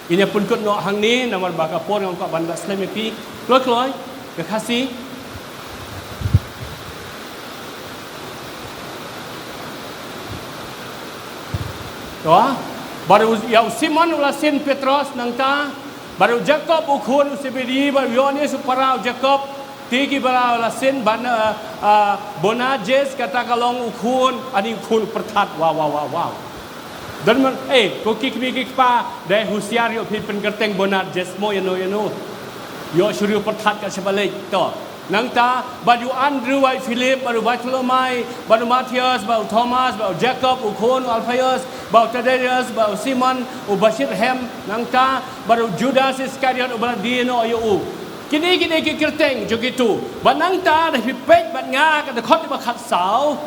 ini pun kot no hang ni namar baka por ngam ka banda slime pi kloi da khasi to baru ya Simon ula Sin Petros nangta baru Jacob ukhon usibedi baru Yohanes uparau Jacob tiki bara la Sin ban Bonajes kata kalong ukhon ani ukhon perthat wow dan man ko kik pa dai husiar yo phi pen kerteng Bonajes mo yano yo shuryo perthat ka sebalik to nangta baru Andrew ai Philip baru Bartholomew baru Matthias baru Thomas baru Jacob ukhon Alphaeus baru Thaddeus baru Simon ubashir hem nangta baru Judas Iscariot ubadino yo kini ki kerteng jo gitu banang ta da pi pet ban nga ka da khot ba khat sao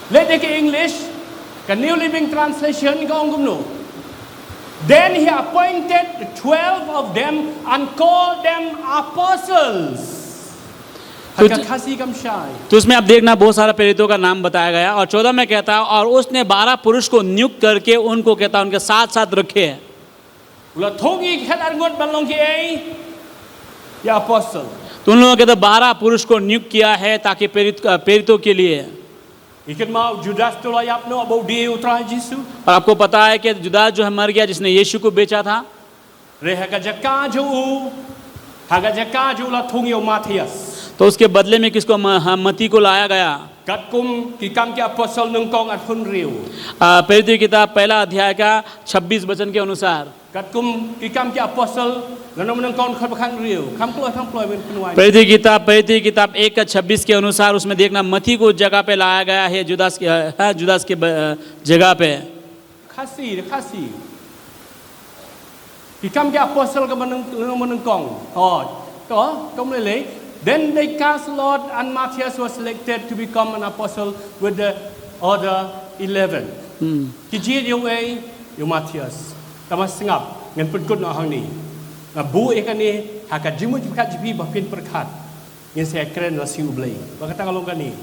let the English ka New Living Translation ka ong kumno then he appointed the 12 of them and called them apostles तो उसमें आप देखना बहुत सारा प्रेरितों का नाम बताया गया और 14 में कहता है और उसने 12 पुरुष को नियुक्त करके उनको कहता है उनके साथ साथ रखे हैं। तो उन लोगों कहता 12 पुरुष को नियुक्त किया है ताकि प्रेरितों के लिए। और आपको पता है कि जुदास जो है मर गया जिसने यीशु को बेचा था। तो उसके बदले में किसको मती को लाया गया। प्रेरितों की किताब पहला अध्याय का 26 वचन के अनुसार प्रेरितों की किताब 1 का 26 के अनुसार उसमें देखना मती को जगह पे लाया गया है जुदास के जगह पे। Then they cast lot and Matthias was selected to become an apostle with the other 11. Kijit yung way yung Matthias. Tamas singap ngan pun kut no hang ni. Bu ikan ni haka jimu berkat jibi bapin berkat. Yang saya keren lah si ublay. Berkata kalau kan ni.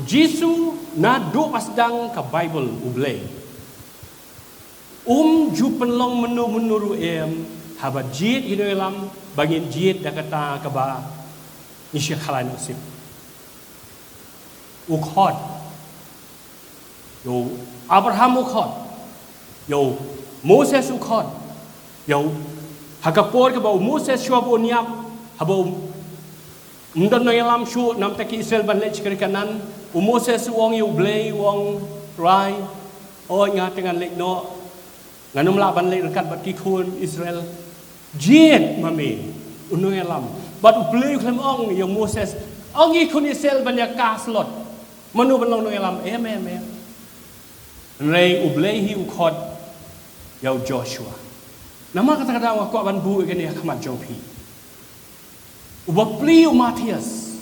Jisu na do pasdang ka Bible ublay. Jupen long menuru haba jit ino elam bangin jit dah kata kaba ni syekh khalai nasib. Ukhod. Yo Abraham ukhod. Yo Moses ukhod. Yo hakapor ke bau Moses syuab uniap habau mundon no yalam syu nam taki Israel ban lech kerikanan Moses wong yu blay wong rai o nga dengan lek no nganum la ban lek rekat bat ki khun Israel jit mame unu yalam bat blay klem ong yang Moses ong i khun Israel ban ya kaslot manu ban long no yalam em rei ublay hi ukhot yau Joshua nama kata-kata wa ko ban bu kan ya khamat jongpi ubapli Matias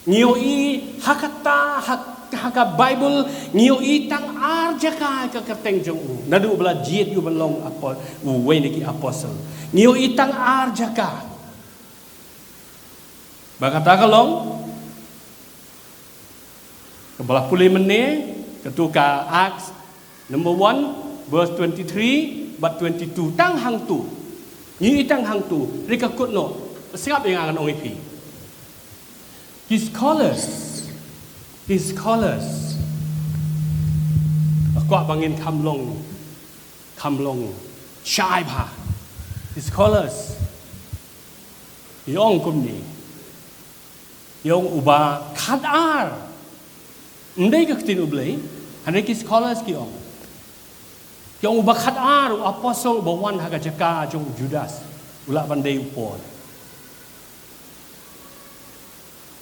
ngio i hakata haka Bible ngio i tang arjaka ka kateng jong nadu bela jit yu belong apol we ni ki apostle ngio i tang arjaka bakata kalong kebelah pulih meneh ketuka Acts number 1 verse 23 but 22 tang hang tu ni tang hang tu rika kutno siap yang akan ongipi his scholars ko bangin kamlong shai pha his scholars yong kumni yong uba khadar ndai ka tin ublei hane ki scholars ki ong yang ubah khadar apostle bawan haga jaka jong Judas ulak bandai upon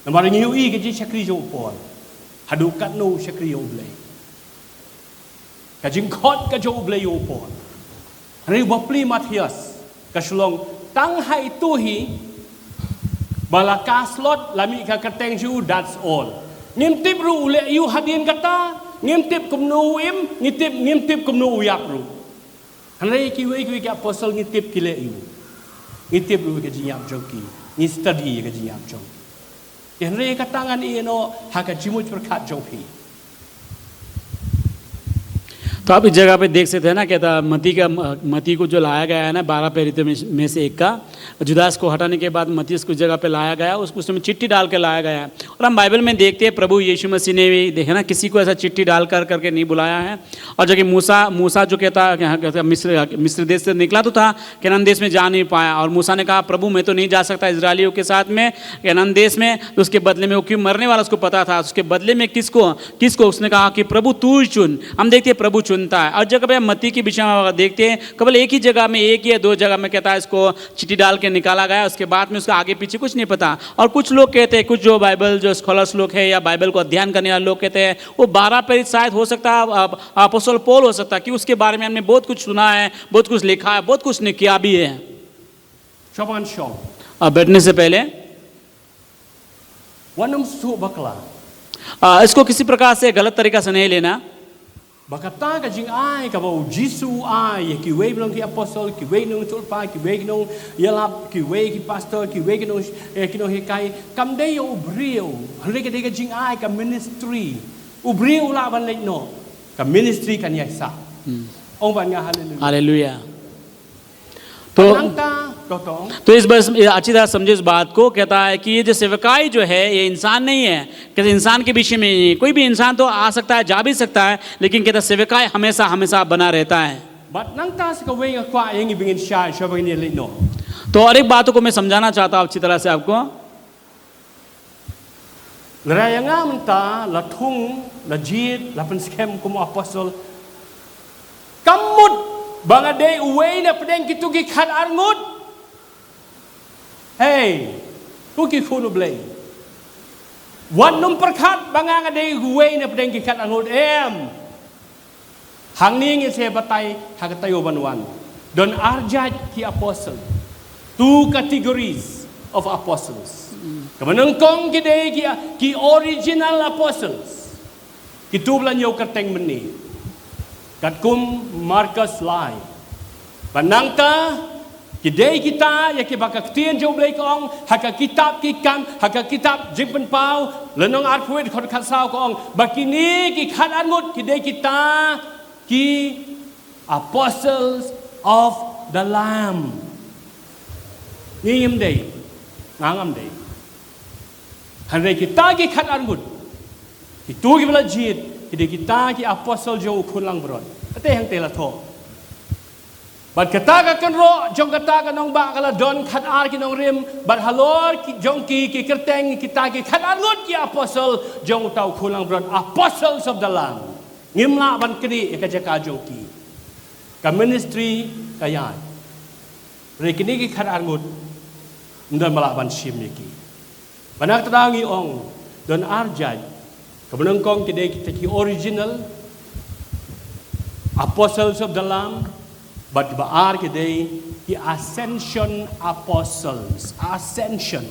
namar ngiu i ke chakri jong upon hadu kat no chakri oblay ka jing khot ka jong oblay upon hari bapli Matias ka shlong tang hai tu hi balaka slot lami ka kateng ju that's all ngimtip ru le yu hadin kata ngimtip kumnu ngimtip kumnu uyak ru hanai ki we ki apostle ngitip kile yu ngitip ru ke jinyap joki ni study ke jinyap jong hanai katangan ino haka jimuj berkat jongpi तो आप इस जगह पे देख सकते हैं ना कहता मती को जो लाया गया है ना 12 प्रेरितों में से एक का जुदास को हटाने के बाद मती को जगह पे लाया गया उसमें चिट्ठी डाल के लाया गया है और हम बाइबल में देखते हैं प्रभु यीशु मसीह ने भी देखे ना किसी को ऐसा चिट्ठी डाल करके नहीं बुलाया है और जबकि मूसा जो कहता मिस्र देश से निकला तो था कैनान देश में जा नहीं पाया और मूसा ने कहा प्रभु मैं तो नहीं जा सकता इजराइलियों के साथ में कैनान देश में तो उसके बदले में वो क्यों मरने वाला उसको पता था उसके बदले में किसको उसने कहा कि प्रभु तू ही चुन हम देखते हैं प्रभु चुनता है और जगह पे मत्ती की विषय में देखते हैं केवल एक ही जगह में एक या दो जगह में कहता है इसको चिट्ठी डाल के निकाला गया उसके बाद में उसका आगे पीछे कुछ नहीं पता और कुछ लोग कहते हैं कुछ जो बाइबल जो स्कॉलर्स लोग हैं या बाइबल को अध्ययन करने वाले लोग कहते हैं वो 12 प्रेरित शायद हो सकता है अपोस्तल पौल हो सकता है कि उसके बारे में हमने बहुत कुछ सुना है बहुत कुछ लिखा है बहुत कुछ ने किया भी है बैठने से पहले इसको किसी प्रकार से गलत तरीका से नहीं लेना Bakata ka jing ai ka bau Jisu ai ki wei belong ki apostle ki wei nong tulpa ki wei nong yalap ki wei ki pastor ki wei nong ki no hekai kam dei o brio hre ka jing ai ka ministry u brio la ban le no ka ministry kan ya sa ong ban nga hallelujah तो इस बस अच्छी तरह समझे इस बात को कहता है कि ये जो सेवकाई जो है ये इंसान नहीं है कहते इंसान के विषय में कोई भी इंसान तो आ सकता है जा भी सकता है लेकिन कहता सेवकाई हमेशा हमेशा बना रहता है तो और एक बातों को मैं समझाना चाहता हूँ अच्छी तरह से आपको Bangadei uwei na pedeng kitu ki khat arngut. Hey, tu ki khunu blei. Wan num perkhat bangadei uwei na pedeng ki khat arngut em. Hang ni ngi se batai hakatayo banwan. Don arjat ki apostle. Two categories of apostles. Kamanang kong ki dei ki original apostles. Ki tu blan yo kateng meni. Kat kum Marcus lai. Panangka Kidai kita ya ke bakal tien jauh belai kong haka kitab kikam haka kitab jimpen pau lenong arpuit khot khasau kong bakini ki khat angut kidai kita ki apostles of the Lamb. Ngim dei ngam dei. Handai kita ki khat angut. Itu ki bela jit kidai kita ki apostle jauh kulang beron. Ate hang tela tho. Bat kata kan ro jong kata kan nong ba kala don khat ar ki nong rim bat halor ki jong ki kerteng kita ki khat angut ki apostle jong tau kulang beron apostles of the Lamb. Ngimla ban kedi ka jaka jong ki. Ka ministry kayan. Rekini ki khat angut ndan mala ban sim ni ki. Banak tadangi ong don arjaj kemenang kong kidai kita ki original apostles of the Lamb. But baar kidai ki ascension apostles, ascension.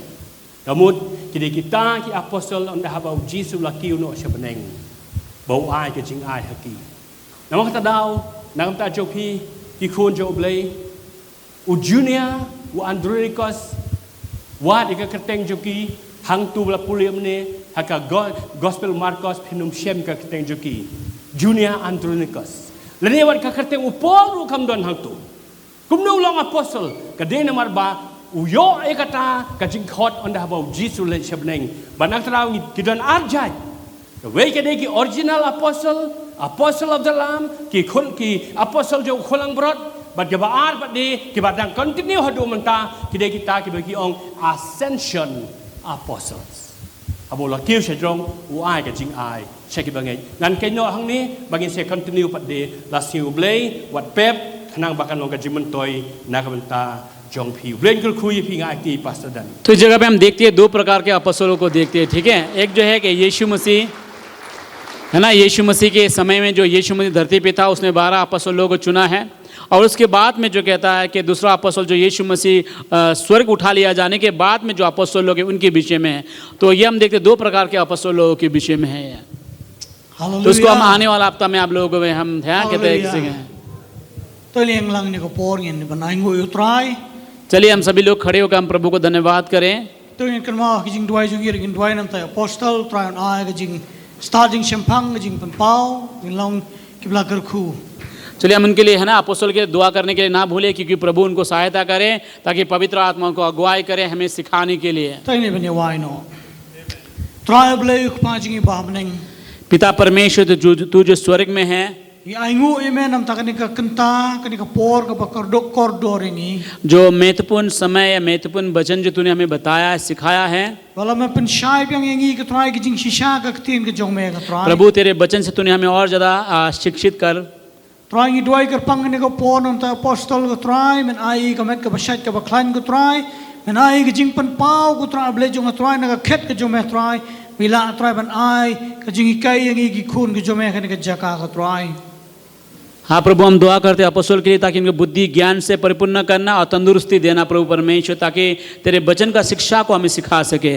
Namun kidai kita ki apostle on dah bau Jesus laki uno sebeneng. Bau ai ke jing ai haki. Nama kata dau, nama kata jopi ki kun jo blay. U Junior, u Andronicus, wa ika keteng joki hang tu bla puliam ne haka gospel Marcos pinum shem ka keteng joki. Junior Andronicus. Lani wat ka kerteng upol ru kam don hang tu. Kum no long apostle ka de na marba u yo e kata ka jing khot on da bau Jesus le shabneng. Banak traw ni kidon arjaj. The way ka de ki original apostle of the Lamb ki khul ki apostle jo khulang brot bat ka baar bat de ki bat dang continue hadu menta ki de kita ki bagi ong ascension apostles. Abo la kiu se jong u ai ka jing ai. Check it bangai. Nan kenyo hang ni bagi saya continue pat de la siu blay wat pep khanang bakan long ka jimen toy na ka benta jong phi ब्लेन कर खुई P ngai ki pastor dan. तो इस जगह पे हम देखते हैं दो प्रकार के अपॉस्टलों को देखते हैं, ठीक है। एक जो है कि यीशु मसीह है ना, यीशु मसीह के समय में जो यीशु मसीह धरती पे था उसने 12 अपॉस्टलों को चुना है। और उसके बाद में जो कहता है कि दूसरा अपॉस्टल जो यीशु मसीह स्वर्ग उठा लिया जाने के बाद में जो अपॉस्टल लोग हैं उनके विषय में है। तो ये हम देखते हैं दो प्रकार के अपॉस्टल लोगों के विषय में है। तो उसको हम आने वाला हफ्ता में आप लोगों में हम ध्यान कहते हैं। चलिए हम सभी लोग खड़े होकर हम प्रभु को धन्यवाद करें। चलिए हम उनके लिए है ना अपोस्तल के दुआ करने के लिए ना भूले, क्योंकि प्रभु उनको सहायता करें ताकि पवित्र आत्मा को अगुवाई करें हमें सिखाने के लिए। पिता परमेश्वर तू जो स्वर्ग में है, जो महत्वपूर्ण समय या महत्वपूर्ण वचन जो तूने हमें बताया सिखाया है, प्रभु तेरे वचन से तूने हमें और ज्यादा शिक्षित कर। Trying to do pang ko pon on the apostle ko try men ai ka met ka bashat ka baklan ko try men ai ka jing pan pau ko try ble jong try na ka khet ka jong me try bila try ban ai ka jing kai yang ki khun ka jong me ka jaka ka try। हाँ प्रभु हम दुआ करते हैं अपोस्तल के लिए ताकि इनको बुद्धि ज्ञान से परिपूर्ण करना और तंदुरुस्ती देना प्रभु परमेश्वर, ताकि तेरे वचन का शिक्षा को हमें सिखा सके।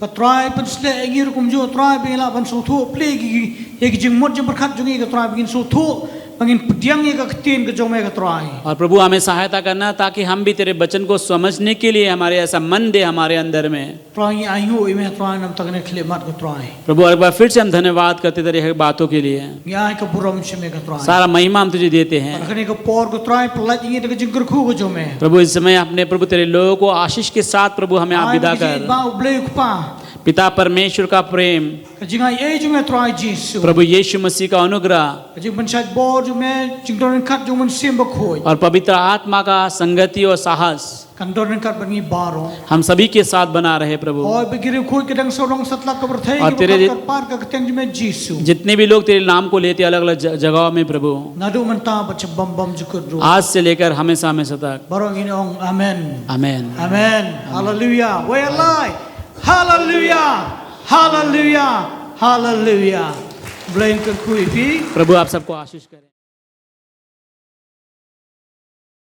Try pan sle engir kum jo try bila ban so thu ple ki ek jing mot jing berkhat jong ka try begin so thu bangin pediang ka tin ka jong me ka try। और प्रभु हमें सहायता करना ताकि हम भी तेरे वचन को समझने के लिए हमारे ऐसा मन दे हमारे अंदर में। Try ai hu me try nam takne khle mat ko try। प्रभु एक बार फिर से हम धन्यवाद करते तेरे बातों के लिए। या का बुरम से me का try सारा महिमा हम तुझे देते हैं। रखने को पोर को try पलट ये का जिंगर खु को जो में प्रभु इस समय अपने प्रभु तेरे लोगों को आशीष के साथ प्रभु हमें आप विदा कर। पिता परमेश्वर का प्रेम, प्रभु यीशु मसीह का अनुग्रह और पवित्र आत्मा का संगति और साहस हम सभी के साथ बना रहे प्रभु। और तेरे जितने भी लोग तेरे नाम को लेते अलग अलग जगहों में प्रभु, आज से लेकर हमेशा हमेशा तक। आमेन आमेन आमेन हालेलुया वे अलाइ हालेलुया हालेलुया हालेलुया। ब्लेन कर खुई भी प्रभु आप सबको आशीष करें।